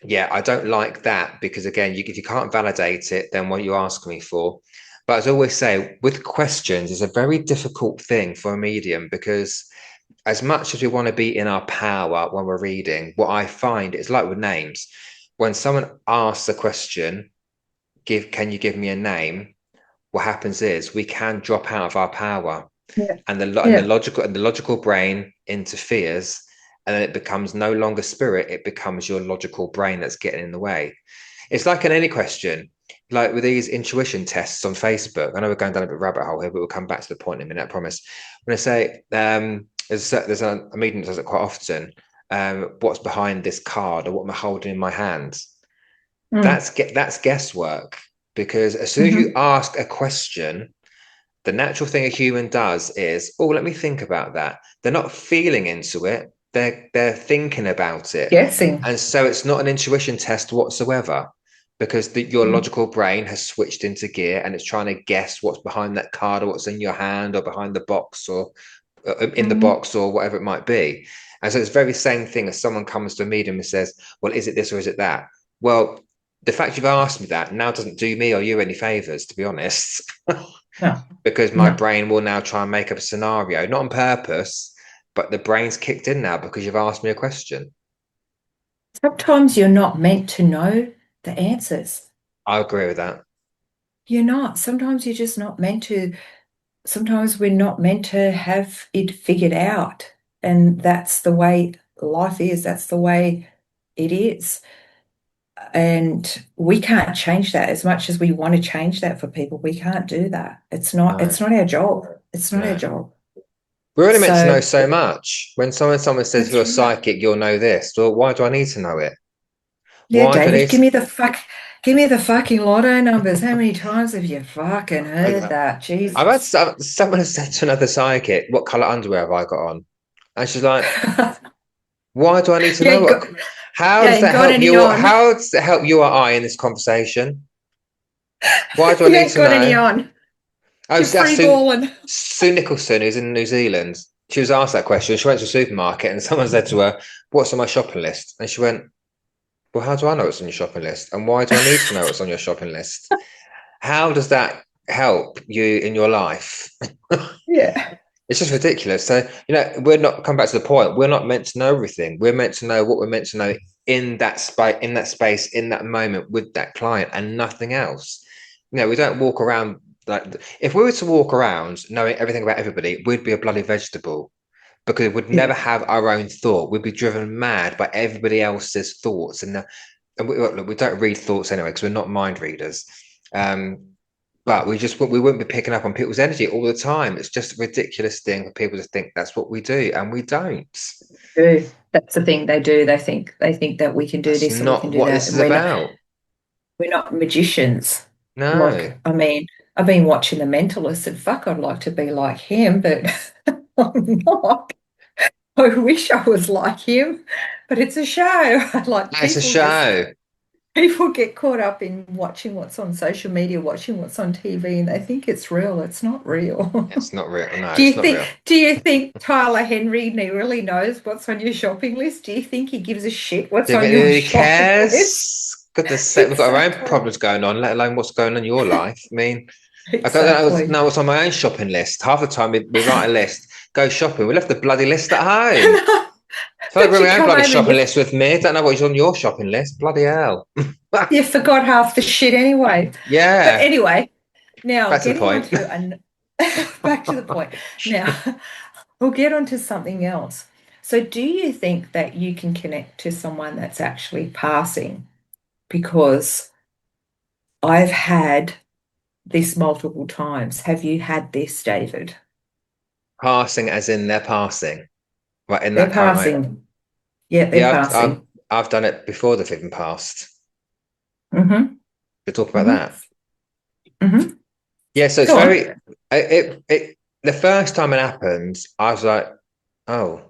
[SPEAKER 1] Yeah, I don't like that because again, if you can't validate it, then what are you asking me for? But as I always say, with questions, it's a very difficult thing for a medium because as much as we want to be in our power when we're reading, what I find is like with names. When someone asks a question, can you give me a name? What happens is we can drop out of our power
[SPEAKER 2] Yeah.
[SPEAKER 1] and
[SPEAKER 2] Yeah.
[SPEAKER 1] the logical brain interferes, and then it becomes no longer spirit, it becomes your logical brain that's getting in the way. It's like in any question, like with these intuition tests on Facebook. I know we're going down a bit rabbit hole here, but we'll come back to the point in a minute, I promise. When I say there's a medium that does it quite often, what's behind this card or what am I holding in my hands?
[SPEAKER 2] Mm.
[SPEAKER 1] That's guesswork because as soon as you
[SPEAKER 2] Hmm.
[SPEAKER 1] ask a question, the natural thing a human does is, oh, let me think about that. They're not feeling into it, they're thinking about it.
[SPEAKER 2] Guessing.
[SPEAKER 1] And so it's not an intuition test whatsoever because your
[SPEAKER 2] Mm.
[SPEAKER 1] logical brain has switched into gear and it's trying to guess what's behind that card or what's in your hand or behind the box or in the
[SPEAKER 2] Hmm.
[SPEAKER 1] box or whatever it might be. And so it's very same thing as someone comes to a medium and says, well, is it this or is it that? Well, the fact you've asked me that now doesn't do me or you any favors, to be honest.
[SPEAKER 2] No.
[SPEAKER 1] Because my
[SPEAKER 2] No.
[SPEAKER 1] brain will now try and make up a scenario, not on purpose, but the brain's kicked in now because you've asked me a question.
[SPEAKER 2] Sometimes you're not meant to know the answers.
[SPEAKER 1] I agree with that.
[SPEAKER 2] You're not. Sometimes you're just not meant to. Sometimes we're not meant to have it figured out. And that's the way life is. That's the way it is. And we can't change that as much as we want to change that for people. We can't do that.
[SPEAKER 1] No,
[SPEAKER 2] It's not our job. It's not our
[SPEAKER 1] no.
[SPEAKER 2] job.
[SPEAKER 1] We're only meant to know
[SPEAKER 2] So
[SPEAKER 1] so much. When someone says if you're
[SPEAKER 2] that's
[SPEAKER 1] a
[SPEAKER 2] right.
[SPEAKER 1] psychic, you'll know this. Well, why do I need to know it?
[SPEAKER 2] Yeah,
[SPEAKER 1] Why do I
[SPEAKER 2] David,
[SPEAKER 1] need to?
[SPEAKER 2] give me the fucking lotto numbers. How many times have you fucking heard
[SPEAKER 1] I,
[SPEAKER 2] that?
[SPEAKER 1] I've had
[SPEAKER 2] Jesus.
[SPEAKER 1] someone has said to another psychic, "What color underwear have I got on?" And she's like, "Why do I need to
[SPEAKER 2] You
[SPEAKER 1] know
[SPEAKER 2] ain't
[SPEAKER 1] what?
[SPEAKER 2] got
[SPEAKER 1] How
[SPEAKER 2] you
[SPEAKER 1] does
[SPEAKER 2] ain't
[SPEAKER 1] that
[SPEAKER 2] got
[SPEAKER 1] help
[SPEAKER 2] any
[SPEAKER 1] you?
[SPEAKER 2] on.
[SPEAKER 1] How does it help you or I in this conversation? Why do I
[SPEAKER 2] You
[SPEAKER 1] need
[SPEAKER 2] ain't
[SPEAKER 1] to
[SPEAKER 2] got any
[SPEAKER 1] know?"
[SPEAKER 2] on.
[SPEAKER 1] Oh,
[SPEAKER 2] You're
[SPEAKER 1] so that's
[SPEAKER 2] free balling.
[SPEAKER 1] Sue Nicholson, who's in New Zealand. She was asked that question. She went to a supermarket and someone said to her, "What's on my shopping list?" And she went, "Well, how do I know what's on your shopping list? And why do I need to know what's on your shopping list? How does that help you in your life?"
[SPEAKER 2] Yeah.
[SPEAKER 1] It's just ridiculous. So, we're not come back to the point. We're not meant to know everything. We're meant to know what we're meant to know in that space, in that moment with that client and nothing else. We don't walk around like if we were to walk around knowing everything about everybody, we'd be a bloody vegetable because we'd never
[SPEAKER 2] Yeah.
[SPEAKER 1] have our own thought. We'd be driven mad by everybody else's thoughts. And look, we don't read thoughts anyway because we're not mind readers. Um, but we wouldn't be picking up on people's energy all the time. It's just a ridiculous thing for people to think that's what we do, and we don't.
[SPEAKER 2] Do. That's the thing they do. They think that we can do
[SPEAKER 1] That's
[SPEAKER 2] this or we can
[SPEAKER 1] not
[SPEAKER 2] do
[SPEAKER 1] what
[SPEAKER 2] that.
[SPEAKER 1] this
[SPEAKER 2] And
[SPEAKER 1] is about.
[SPEAKER 2] we're not magicians.
[SPEAKER 1] No.
[SPEAKER 2] Like, I mean, I've been watching The Mentalist and fuck, I'd like to be like him, but I'm not. I wish I was like him, but it's a show. Like
[SPEAKER 1] It's a
[SPEAKER 2] people just
[SPEAKER 1] show.
[SPEAKER 2] People get caught up in watching what's on social media, watching what's on TV, and they think it's real. It's not real.
[SPEAKER 1] It's not real. No, it's not real.
[SPEAKER 2] Do you think Tyler Henry really knows what's on your shopping list? Do you think he gives a shit what's
[SPEAKER 1] Do you
[SPEAKER 2] on
[SPEAKER 1] think
[SPEAKER 2] your
[SPEAKER 1] who
[SPEAKER 2] shopping list?
[SPEAKER 1] cares? Goodness sake, we've got our own
[SPEAKER 2] Exactly.
[SPEAKER 1] problems going on, let alone what's going on in your life. I mean, I don't
[SPEAKER 2] Exactly.
[SPEAKER 1] know what's on my own shopping list. Half the time we write a list, go shopping. We left the bloody list at home. So I
[SPEAKER 2] But
[SPEAKER 1] bring
[SPEAKER 2] you
[SPEAKER 1] my own
[SPEAKER 2] come
[SPEAKER 1] bloody
[SPEAKER 2] home and
[SPEAKER 1] shopping list with me. Don't know what's on your shopping list. Bloody hell.
[SPEAKER 2] you forgot half the shit anyway. But
[SPEAKER 1] Yeah,
[SPEAKER 2] anyway, now
[SPEAKER 1] that's the
[SPEAKER 2] getting on
[SPEAKER 1] point.
[SPEAKER 2] to an back to the point. Now we'll get on to something else. So do you think that you can connect to someone that's actually passing? Because I've had this multiple times. Have you had this, David?
[SPEAKER 1] Passing as in they're passing, right in
[SPEAKER 2] They're
[SPEAKER 1] that current moment.
[SPEAKER 2] passing. Yeah, they're
[SPEAKER 1] Yeah,
[SPEAKER 2] passing.
[SPEAKER 1] I've done it before they've even passed.
[SPEAKER 2] Mm-hmm.
[SPEAKER 1] We talk about
[SPEAKER 2] Mm-hmm.
[SPEAKER 1] that.
[SPEAKER 2] Mm-hmm.
[SPEAKER 1] Yeah, so it's
[SPEAKER 2] Go
[SPEAKER 1] very
[SPEAKER 2] on.
[SPEAKER 1] the first time it happened, I was like, oh,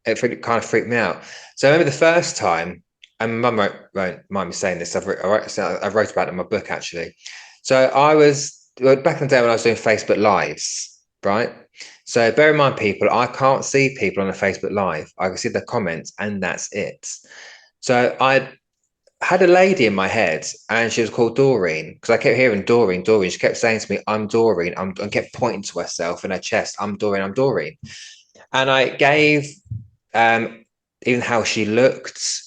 [SPEAKER 1] kind of freaked me out. So I remember the first time, and Mum won't mind me saying this. I wrote about it in my book actually. So I was well, back in the day when I was doing Facebook Lives, right? So bear in mind, people, I can't see people on a Facebook Live. I can see the comments, and that's it. So I had a lady in my head, and she was called Doreen because I kept hearing Doreen, Doreen. She kept saying to me, "I'm Doreen," and kept pointing to herself in her chest, "I'm Doreen, I'm Doreen." And I gave um, even how she looked,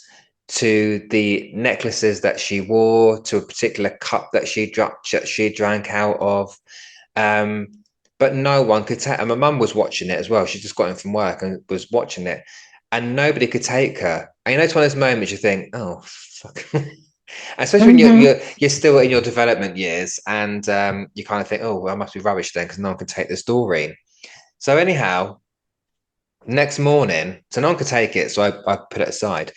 [SPEAKER 1] to the necklaces that she wore, to a particular cup that she drank out of. Um, but no one could take. And my mum was watching it as well. She just got in from work and was watching it, and nobody could take her. And you know, it's one of those moments you think, "Oh, fuck." Especially when
[SPEAKER 2] Mm-hmm.
[SPEAKER 1] you're still in your development years, and you kind of think, "Oh, well, I must be rubbish then, because no one can take this Doreen." So anyhow, next morning, so no one could take it, so I put it aside.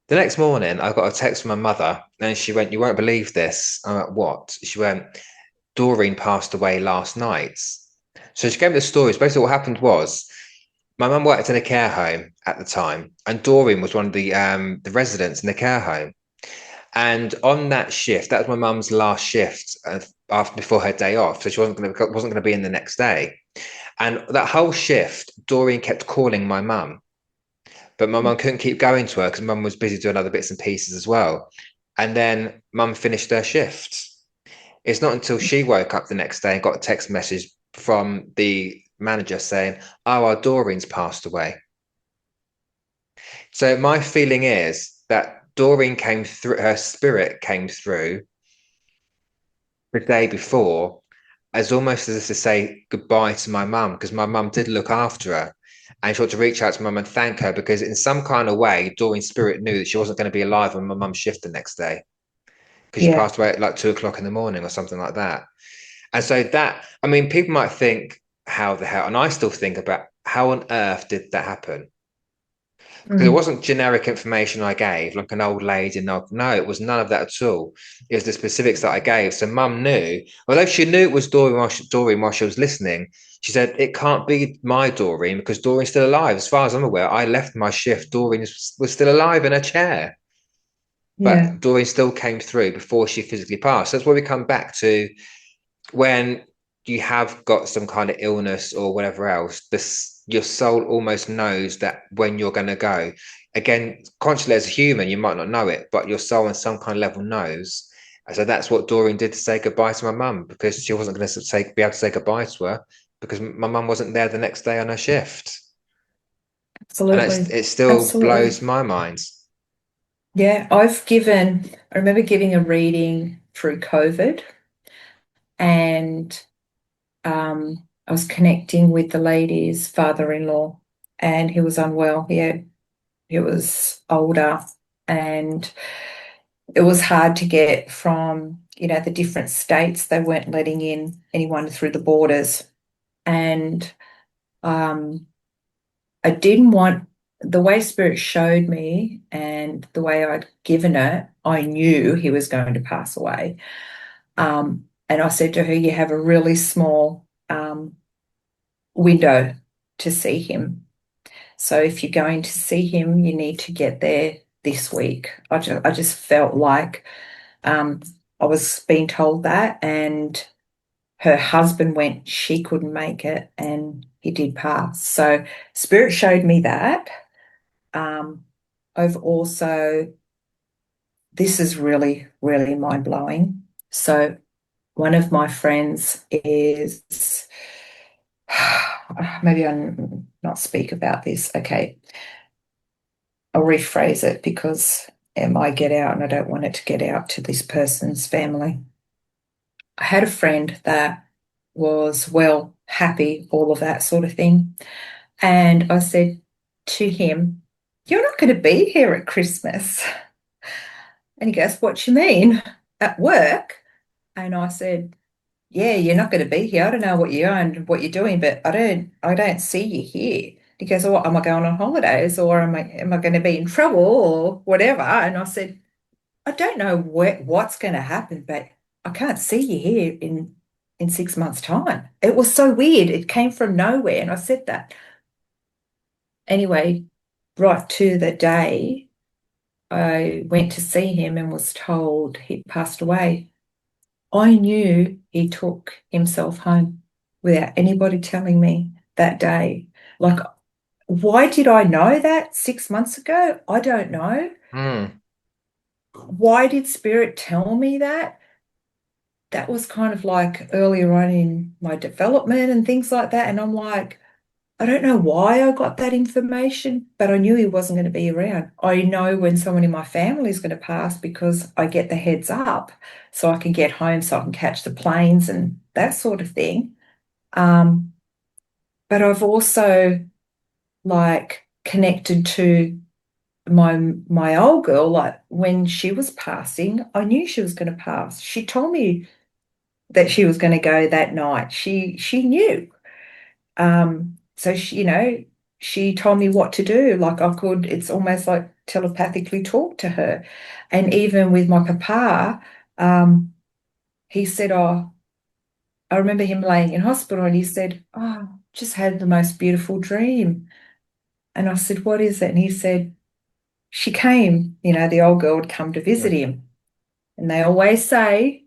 [SPEAKER 1] The next morning, I got a text from my mother, and she went, "You won't believe this." I'm like, "What?" She went, "Doreen passed away last night." So she gave me the stories. Basically, what happened was my mum worked in a care home at the time, and Doreen was one of the residents in the care home. And on that shift, that was my mum's last shift after before her day off, so she wasn't going to be in the next day. And that whole shift, Doreen kept calling my mum, but my mum couldn't keep going to her because mum was busy doing other bits and pieces as well. And then mum finished her shift. It's not until she woke up the next day and got a text message from the manager saying, "Oh, our Doreen's passed away." So my feeling is that Doreen came through, her spirit came through the day before, as almost as if to say goodbye to my mum, because my mum did look after her. And she wanted to reach out to mum and thank her because, in some kind of way, Doreen's spirit knew that she wasn't going to be alive on my mum's shift the next day because she
[SPEAKER 2] Yeah.
[SPEAKER 1] passed away at like 2 o'clock in the morning or something like that. And so that, I mean, people might think, how the hell, and I still think about how on earth did that happen? Because it
[SPEAKER 2] Mm.
[SPEAKER 1] wasn't generic information I gave, like an old lady. No, no, it was none of that at all. It was the specifics that I gave. So mum knew, although she knew it was Doreen while she was listening, she said, "It can't be my Doreen because Doreen's still alive. As far as I'm aware, I left my shift. Doreen was still alive in her chair.
[SPEAKER 2] Yeah.
[SPEAKER 1] But Doreen still came through before she physically passed." So that's where we come back to when you have got some kind of illness or whatever else, this your soul almost knows that when you're going to go. Again, consciously as a human, you might not know it, but your soul on some kind of level knows. And so that's what Doreen did to say goodbye to my mum, because she wasn't going to be able to say goodbye to her because my mum wasn't there the next day on her shift. And
[SPEAKER 2] Absolutely.
[SPEAKER 1] it still
[SPEAKER 2] Absolutely.
[SPEAKER 1] blows my mind.
[SPEAKER 2] Yeah. I remember giving a reading through COVID, and I was connecting with the lady's father-in-law, and he was unwell. He was older, and it was hard to get from, the different states. They weren't letting in anyone through the borders. And um, I didn't want the way Spirit showed me and the way I'd given it, I knew he was going to pass away. And I said to her, "You have a really small window to see him. So if you're going to see him, you need to get there this week. I just felt like um, I was being told that, and her husband went, she couldn't make it, and he did pass. So Spirit showed me that. Um, I've also, this is really, really mind blowing. So one of my friends is, maybe I'm not speak about this. Okay, I'll rephrase it because it might get out and I don't want it to get out to this person's family. I had a friend that was well, happy, all of that sort of thing. And I said to him, "You're not going to be here at Christmas." And he goes, "What do you mean? At work?" And I said, "Yeah, you're not going to be here. I don't know what you are and what you're doing, but I don't see you here." He goes, "Oh, am I going on holidays or am I going to be in trouble or whatever?" And I said, "I don't know what's going to happen, but I can't see you here in 6 months' time." It was so weird. It came from nowhere, and I said that. Anyway, right to the day I went to see him and was told he'd passed away, I knew he took himself home without anybody telling me that day. Like, why did I know that 6 months ago? I don't know.
[SPEAKER 1] Mm.
[SPEAKER 2] Why did Spirit tell me that? That was kind of like earlier on in my development and things like that. And I'm like, I don't know why I got that information, but I knew he wasn't going to be around. I know when someone in my family is going to pass because I get the heads up so I can get home so I can catch the planes and that sort of thing. Um, but I've also like connected to my old girl, like when she was passing, I knew she was going to pass. She told me that she was going to go that night. She knew. So she told me what to do. Like I could, it's almost like telepathically talk to her. And even with my papa, he said, "Oh, I remember him laying in hospital and he said, "Oh, just had the most beautiful dream." And I said, "What is it?" And he said, "She came, the old girl would come to visit him." And they always say,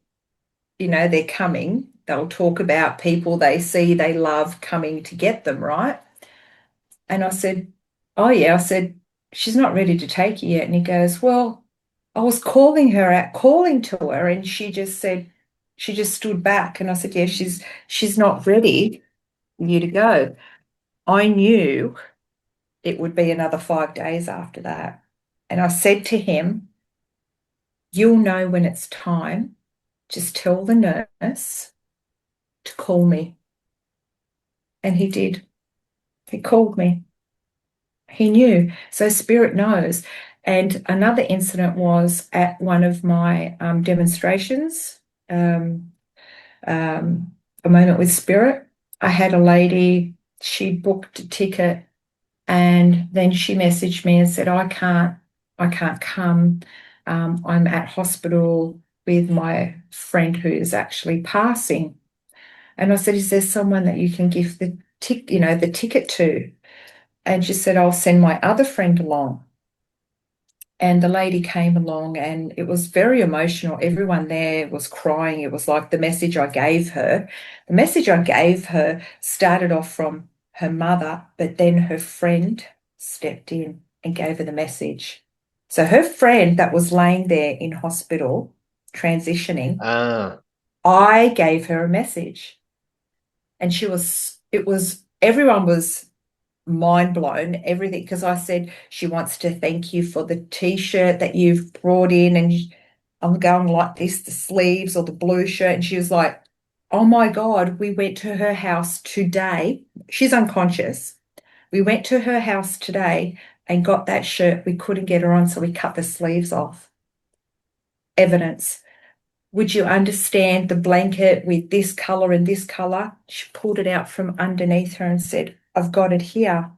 [SPEAKER 2] they're coming. They'll talk about people they see, they love coming to get them, right? And I said, "Oh, yeah." I said, "She's not ready to take you yet." And he goes, "Well, I was calling to her, and she just stood back." And I said, "Yeah, she's not ready for you to go." I knew it would be another 5 days after that. And I said to him, "You'll know when it's time. Just tell the nurse to call me." And he did. He called me. He knew. So Spirit knows. And another incident was at one of my demonstrations, um, um, a moment with Spirit. I had a lady, she booked a ticket and then she messaged me and said, I can't come. I'm at hospital with my friend who is actually passing. And I said, "Is there someone that you can give the ticket to?" And she said, "I'll send my other friend along." And the lady came along and it was very emotional. Everyone there was crying. It was like the message I gave her. The message I gave her started off from her mother, but then her friend stepped in and gave her the message. So her friend that was laying there in hospital, transitioning,
[SPEAKER 1] Ah.
[SPEAKER 2] I gave her a message. And everyone was mind blown, everything, because I said she wants to thank you for the t-shirt that you've brought in. And I'm going like this, the sleeves or the blue shirt. And she was like, "Oh my God, we went to her house today." She's unconscious. "We went to her house today and got that shirt. We couldn't get her on, so we cut the sleeves off." Evidence. "Would you understand the blanket with this color and this color?" She pulled it out from underneath her and said, "I've got it here."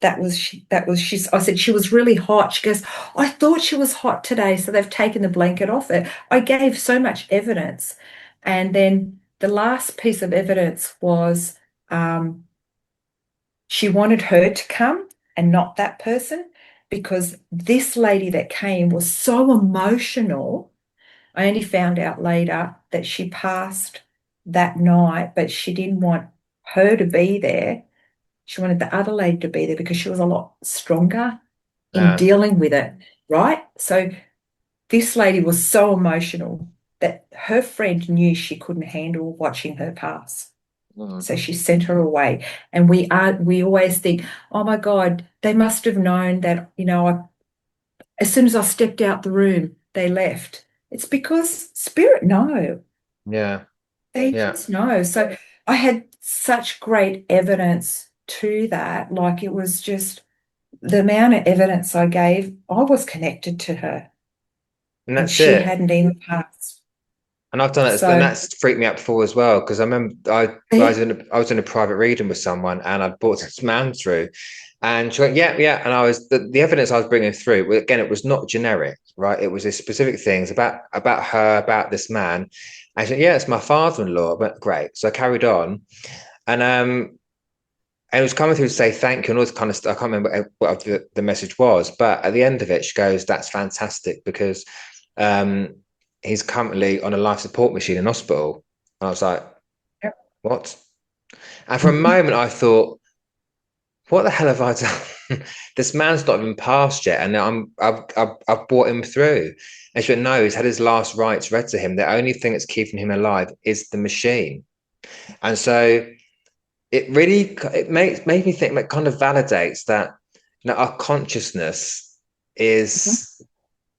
[SPEAKER 2] I said she was really hot. She goes, "I thought she was hot today, so they've taken the blanket off it." I gave so much evidence. And then the last piece of evidence was she wanted her to come and not that person because this lady that came was so emotional. I only found out later that she passed that night, but she didn't want her to be there. She wanted the other lady to be there because she was a lot stronger in
[SPEAKER 1] Um,
[SPEAKER 2] dealing with it, right? So this lady was so emotional that her friend knew she couldn't handle watching her pass.
[SPEAKER 1] mm,
[SPEAKER 2] So she sent her away. And we always think, oh my God, they must have known that, as soon as I stepped out the room, they left. It's because spirit know.
[SPEAKER 1] yeah,
[SPEAKER 2] They
[SPEAKER 1] yeah.
[SPEAKER 2] just know. So I had such great evidence to that. Like it was just the amount of evidence I gave, I was connected to her
[SPEAKER 1] And
[SPEAKER 2] and
[SPEAKER 1] that's
[SPEAKER 2] she
[SPEAKER 1] it.
[SPEAKER 2] hadn't in the past.
[SPEAKER 1] And I've done it, and
[SPEAKER 2] So
[SPEAKER 1] that's freaked me out before as well. Because I remember
[SPEAKER 2] yeah,
[SPEAKER 1] I was in a private reading with someone, and I brought this man through, and she went, yeah, yeah. And I was the evidence I was bringing through. Well, again, it was not generic, right? It was this specific things about her, about this man. And she said, yeah, it's my father-in-law. But great. So I carried on, and and it was coming through to say thank you and all this kind of stuff. I can't remember what the message was, but at the end of it, she goes, "That's fantastic because um, he's currently on a life support machine in hospital." And I was like, "What?" And for a
[SPEAKER 2] mhm,
[SPEAKER 1] moment, I thought, "What the hell have I done? This man's not even passed yet, and I've brought him through." And she went, "No, he's had his last rites read to him. The only thing that's keeping him alive is the machine." And so it really it made me think that kind of validates that our consciousness
[SPEAKER 2] mhm.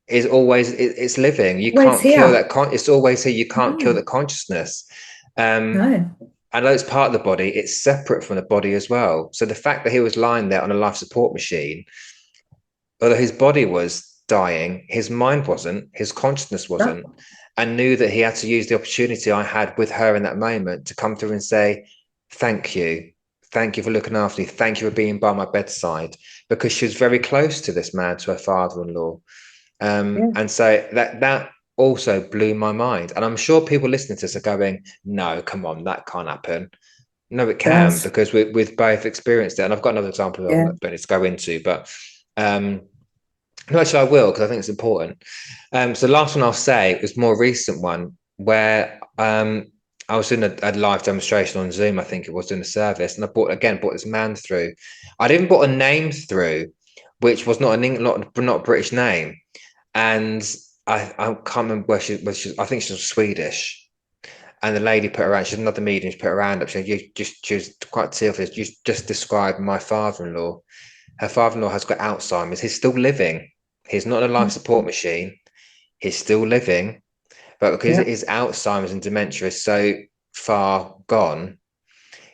[SPEAKER 1] is always it's living. You
[SPEAKER 2] Always
[SPEAKER 1] can't kill
[SPEAKER 2] here.
[SPEAKER 1] that it's always here. You can't kill
[SPEAKER 2] No,
[SPEAKER 1] the consciousness. um
[SPEAKER 2] no.
[SPEAKER 1] I know it's part of the body, it's separate from the body as well. So the fact that he was lying there on a life support machine, although his body was dying, his mind wasn't, his consciousness
[SPEAKER 2] No,
[SPEAKER 1] wasn't, and knew that he had to use the opportunity I had with her in that moment to come through and say, thank you. Thank you for looking after me. Thank you for being by my bedside. Because she was very close to this man, to her father-in-law.
[SPEAKER 2] yeah,
[SPEAKER 1] And so that also blew my mind. And I'm sure people listening to this are going, no, come on, that can't happen. No, it can,
[SPEAKER 2] does.
[SPEAKER 1] because we've both experienced it. And I've got another example I'm
[SPEAKER 2] Yeah.
[SPEAKER 1] not going to go into, but um, no, actually, I will because I think it's important. So the last one I'll say was a more recent one where I was in a live demonstration on Zoom. I think it was doing a service, and I brought this man through. I'd even brought a name through, which was not a British name, and I can't remember I think she was Swedish. And the lady put her hand, she's another medium, she put her hand up. She was quite tearful. You just described my father-in-law. Her father-in-law has got Alzheimer's. He's still living. He's not in a life support machine. He's still living, but because
[SPEAKER 2] Yeah.
[SPEAKER 1] his Alzheimer's and dementia is so far gone,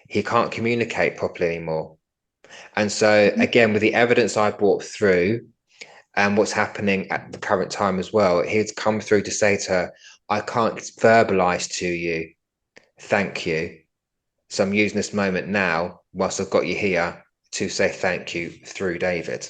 [SPEAKER 1] he can't communicate properly anymore. And so,
[SPEAKER 2] Mhm.
[SPEAKER 1] again, with the evidence I brought through and what's happening at the current time as well, he'd come through to say to her, I can't verbalize to you, thank you. So I'm using this moment now, whilst I've got you here, to say thank you through David.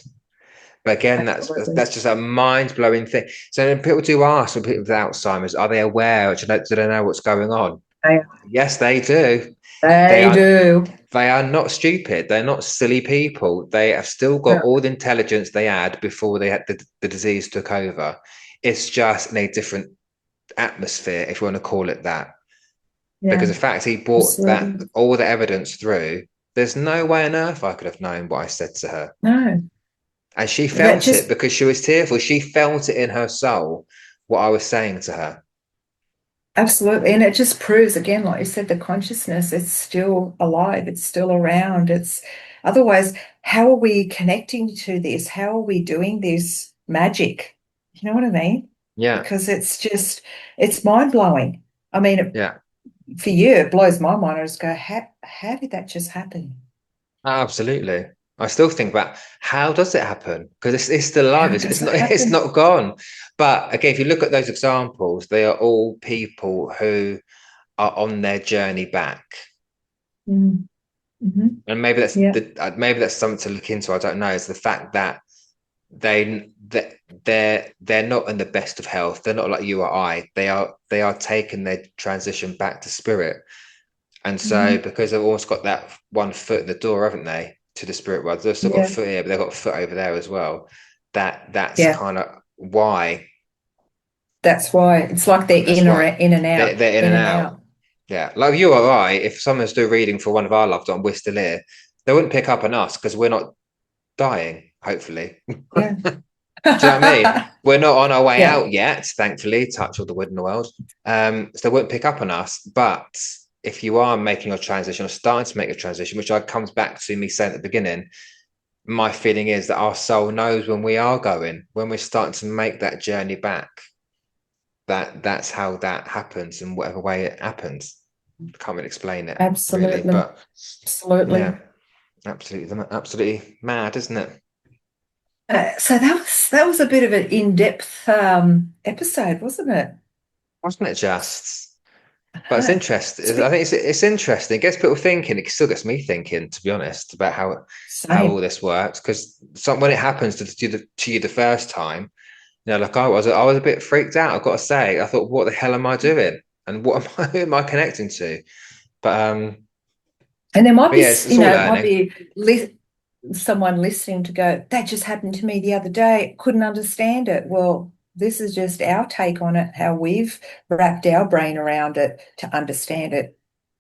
[SPEAKER 1] But again,
[SPEAKER 2] Absolutely.
[SPEAKER 1] that's just a mind blowing thing. So when people do ask, when people with Alzheimer's, are they aware? Do they know what's going on?
[SPEAKER 2] They,
[SPEAKER 1] Yes, they do. They
[SPEAKER 2] they
[SPEAKER 1] are
[SPEAKER 2] do.
[SPEAKER 1] they are not stupid. They're not silly people. They have still got
[SPEAKER 2] No,
[SPEAKER 1] all the intelligence they had before they had the disease took over. It's just in a different atmosphere, if you want to call it that. Because
[SPEAKER 2] yeah,
[SPEAKER 1] the fact he brought that
[SPEAKER 2] absolutely.
[SPEAKER 1] all the evidence through, there's no way on earth I could have known what I said to her.
[SPEAKER 2] No,
[SPEAKER 1] And she
[SPEAKER 2] that
[SPEAKER 1] felt it
[SPEAKER 2] just
[SPEAKER 1] because she was tearful. She felt it in her soul, what I was saying to her.
[SPEAKER 2] absolutely. And it just proves again, like you said, the consciousness, it's still alive, it's still around. It's otherwise, how are we connecting to this? How are we doing this magic? You know what I mean?
[SPEAKER 1] Yeah,
[SPEAKER 2] Because it's mind blowing. I mean,
[SPEAKER 1] yeah,
[SPEAKER 2] for you, it blows my mind. I just go, how did that just happen?
[SPEAKER 1] absolutely. I still think about how does it happen? Because it's still alive.
[SPEAKER 2] How
[SPEAKER 1] It's
[SPEAKER 2] does it
[SPEAKER 1] not it's
[SPEAKER 2] happen?
[SPEAKER 1] not gone. But again, if you look at those examples, they are all people who are on their journey back.
[SPEAKER 2] Mm, hmm.
[SPEAKER 1] And maybe
[SPEAKER 2] Yeah.
[SPEAKER 1] maybe that's something to look into. I don't know. It's the fact that that they're not in the best of health. They're not like you or I. They are taking their transition back to spirit. And so
[SPEAKER 2] Hmm.
[SPEAKER 1] because they've almost got that one foot in the door, haven't they, to the spirit world? They've still got a
[SPEAKER 2] Yeah.
[SPEAKER 1] foot here, but they've got a foot over there as well. that's
[SPEAKER 2] Yeah.
[SPEAKER 1] kind of why.
[SPEAKER 2] That's why it's like they're
[SPEAKER 1] That's why
[SPEAKER 2] in and out,
[SPEAKER 1] they're in
[SPEAKER 2] in
[SPEAKER 1] and
[SPEAKER 2] and
[SPEAKER 1] out.
[SPEAKER 2] out.
[SPEAKER 1] Yeah, like you or I, if someone's doing reading for one of our loved ones, we're still here, they wouldn't pick up on us because we're not dying, hopefully.
[SPEAKER 2] Yeah.
[SPEAKER 1] Do you know what I mean? We're not on our way
[SPEAKER 2] Yeah,
[SPEAKER 1] out yet, thankfully, touch all the wood in the world. So they won't pick up on us. But if you are making a transition or starting to make a transition, which comes back to me saying at the beginning, my feeling is that our soul knows when we are going, when we're starting to make that journey back, that's how that happens in whatever way it happens. Can't really explain it really,
[SPEAKER 2] absolutely.
[SPEAKER 1] but
[SPEAKER 2] Absolutely.
[SPEAKER 1] yeah, absolutely mad, isn't it?
[SPEAKER 2] So that was a bit of an in-depth episode, wasn't it?
[SPEAKER 1] Wasn't it just? But it's
[SPEAKER 2] Uh,
[SPEAKER 1] interesting.
[SPEAKER 2] it's a
[SPEAKER 1] I
[SPEAKER 2] bit
[SPEAKER 1] think it's interesting. It gets people thinking. It still gets me thinking, to be honest, about how all
[SPEAKER 2] same.
[SPEAKER 1] this works. Because when it happens to you the first time, like I was a bit freaked out. I've got to say, I thought, what the hell am I doing? And what am I who am I connecting to? But
[SPEAKER 2] And there might
[SPEAKER 1] but
[SPEAKER 2] be,
[SPEAKER 1] yeah, it's all
[SPEAKER 2] it might
[SPEAKER 1] learning.
[SPEAKER 2] be someone listening to go, that just happened to me the other day. Couldn't understand it. Well, this is just our take on it, how we've wrapped our brain around it to understand it.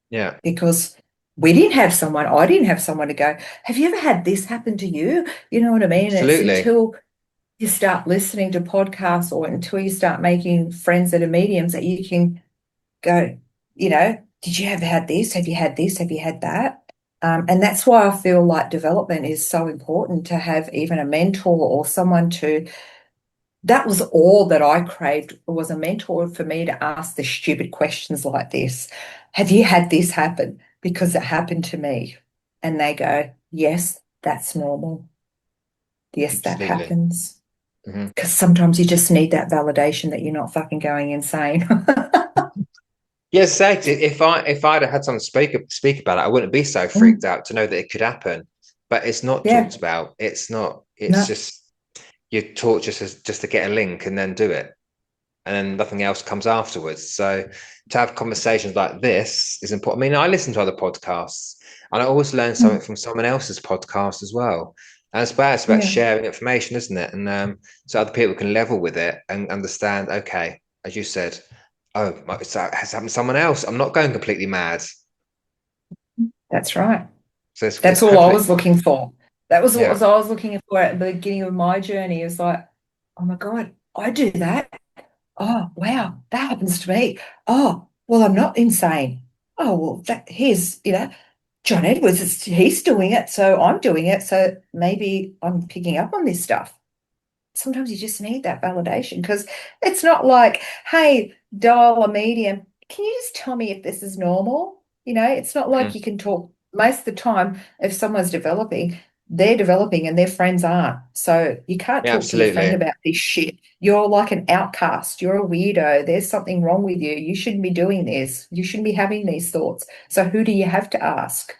[SPEAKER 1] Yeah,
[SPEAKER 2] Because I didn't have someone to go, have you ever had this happen to you? You know what I mean? It's
[SPEAKER 1] absolutely,
[SPEAKER 2] until you start listening to podcasts or until you start making friends that are mediums that you can go, did you ever had this? Have you had this? Have you had that? And that's why I feel like development is so important to have even a mentor or someone to. That was all that I craved was a mentor for me to ask the stupid questions like this. Have you had this happen? Because it happened to me. And they go, yes, that's normal. Yes, that
[SPEAKER 1] absolutely.
[SPEAKER 2] happens.
[SPEAKER 1] Hmm.
[SPEAKER 2] Because sometimes you just need that validation that you're not fucking going insane.
[SPEAKER 1] Yes, exactly. If I'd have had someone speak about it, I wouldn't be so freaked
[SPEAKER 2] Mm,
[SPEAKER 1] out to know that it could happen. But it's not
[SPEAKER 2] yeah,
[SPEAKER 1] talked about. It's not. It's
[SPEAKER 2] no,
[SPEAKER 1] just you're taught just to get a link and then do it, and then nothing else comes afterwards. So to have conversations like this is important. I mean, I listen to other podcasts, and I always learn something
[SPEAKER 2] mm,
[SPEAKER 1] from someone else's podcast as well. And it's about
[SPEAKER 2] yeah,
[SPEAKER 1] sharing information, isn't it? And so other people can level with it and understand. Okay, as you said, oh, it has happened to someone else. I'm not going completely mad.
[SPEAKER 2] that's right.
[SPEAKER 1] So it's
[SPEAKER 2] That's all I
[SPEAKER 1] hopefully,
[SPEAKER 2] was looking for. That was
[SPEAKER 1] yeah,
[SPEAKER 2] what I was looking for at the beginning of my journey. It was like, oh my God, I do that. Oh, wow, that happens to me. Oh, well, I'm not insane. Oh, well, here's, John Edwards, he's doing it, so I'm doing it. So maybe I'm picking up on this stuff. Sometimes you just need that validation because it's not like, hey, doll, a medium, can you just tell me if this is normal? It's not like
[SPEAKER 1] mm,
[SPEAKER 2] you can talk most of the time if someone's developing, they're developing and their friends aren't. So you can't
[SPEAKER 1] yeah,
[SPEAKER 2] talk to your friend
[SPEAKER 1] absolutely,
[SPEAKER 2] about this shit. You're like an outcast. You're a weirdo. There's something wrong with you. You shouldn't be doing this. You shouldn't be having these thoughts. So who do you have to ask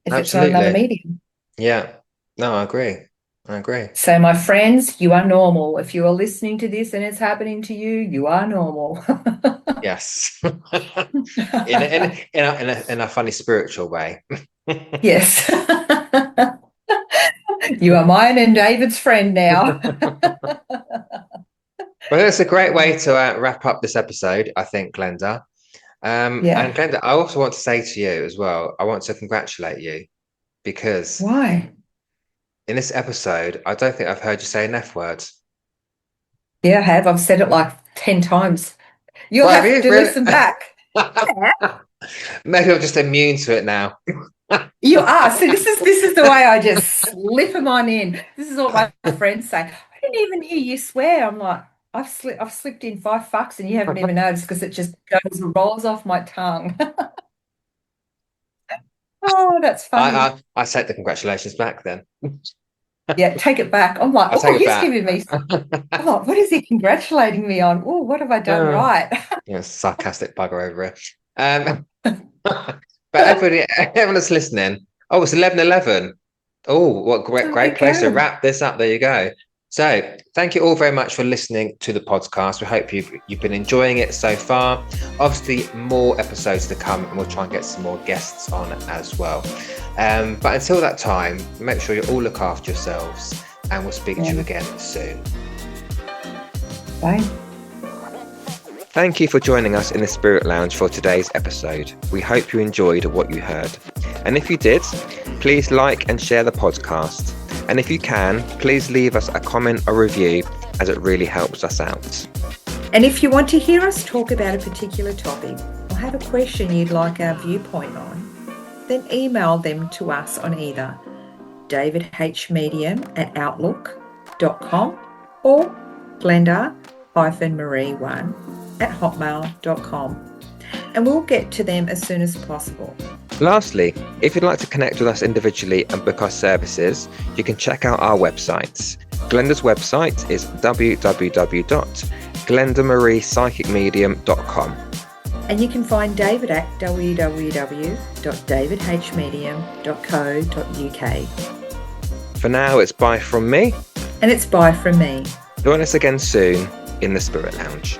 [SPEAKER 2] if it's not another
[SPEAKER 1] absolutely,
[SPEAKER 2] medium?
[SPEAKER 1] yeah. No, I agree. I agree.
[SPEAKER 2] So, my friends, you are normal. If you are listening to this and it's happening to you, you are normal.
[SPEAKER 1] Yes. In a funny spiritual way.
[SPEAKER 2] Yes. You are mine and David's friend now.
[SPEAKER 1] Well, that's a great way
[SPEAKER 2] Oh,
[SPEAKER 1] to wrap up this episode, I think, Glenda. And
[SPEAKER 2] yeah.
[SPEAKER 1] Glenda, I also want to say to you as well, I want to congratulate you because
[SPEAKER 2] Why?
[SPEAKER 1] in this episode, I don't think I've heard you say an F word.
[SPEAKER 2] Yeah, I have. I've said it like 10 times. You'll
[SPEAKER 1] Well, have
[SPEAKER 2] have
[SPEAKER 1] you
[SPEAKER 2] to
[SPEAKER 1] really?
[SPEAKER 2] listen back. Yeah,
[SPEAKER 1] Maybe I'm just immune to it now.
[SPEAKER 2] you are. See, this is the way I just slip them on in. This is what my friends say. I didn't even hear you swear. I'm like, I've slipped in 5 fucks and you haven't even noticed because it just goes rolls off my tongue. Oh, that's funny.
[SPEAKER 1] I take the congratulations back then.
[SPEAKER 2] Yeah, take it back. I'm like,
[SPEAKER 1] I
[SPEAKER 2] oh,
[SPEAKER 1] take it
[SPEAKER 2] he's
[SPEAKER 1] back.
[SPEAKER 2] giving me. I'm like, what is he congratulating me on? Oh, what have I done
[SPEAKER 1] Oh,
[SPEAKER 2] right?
[SPEAKER 1] yeah, sarcastic bugger over it. But everyone that's listening, oh, it's 11:11. Oh, what
[SPEAKER 2] There
[SPEAKER 1] great
[SPEAKER 2] you
[SPEAKER 1] place to
[SPEAKER 2] go.
[SPEAKER 1] wrap this up. There you go. So, thank you all very much for listening to the podcast. We hope you've been enjoying it so far. Obviously, more episodes to come, and we'll try and get some more guests on as well. But until that time, make sure you all look after yourselves. and we'll speak to you again soon.
[SPEAKER 2] Bye.
[SPEAKER 1] Thank you for joining us in the Spirit Lounge for today's episode. We hope you enjoyed what you heard. And if you did, please like and share the podcast. And if you can, please leave us a comment or review, as it really helps us out.
[SPEAKER 2] And if you want to hear us talk about a particular topic or have a question you'd like our viewpoint on, then email them to us on either davidhmedium@outlook.com or glenda-marie1@hotmail.com, and we'll get to them as soon as possible.
[SPEAKER 1] Lastly, if you'd like to connect with us individually and book our services, you can check out our websites. Glenda's website is www.glendamariepsychicmedium.com.
[SPEAKER 2] And you can find David at www.davidhmedium.co.uk.
[SPEAKER 1] For now, it's bye from me.
[SPEAKER 2] And it's bye from me.
[SPEAKER 1] Join us again soon in the Spirit Lounge.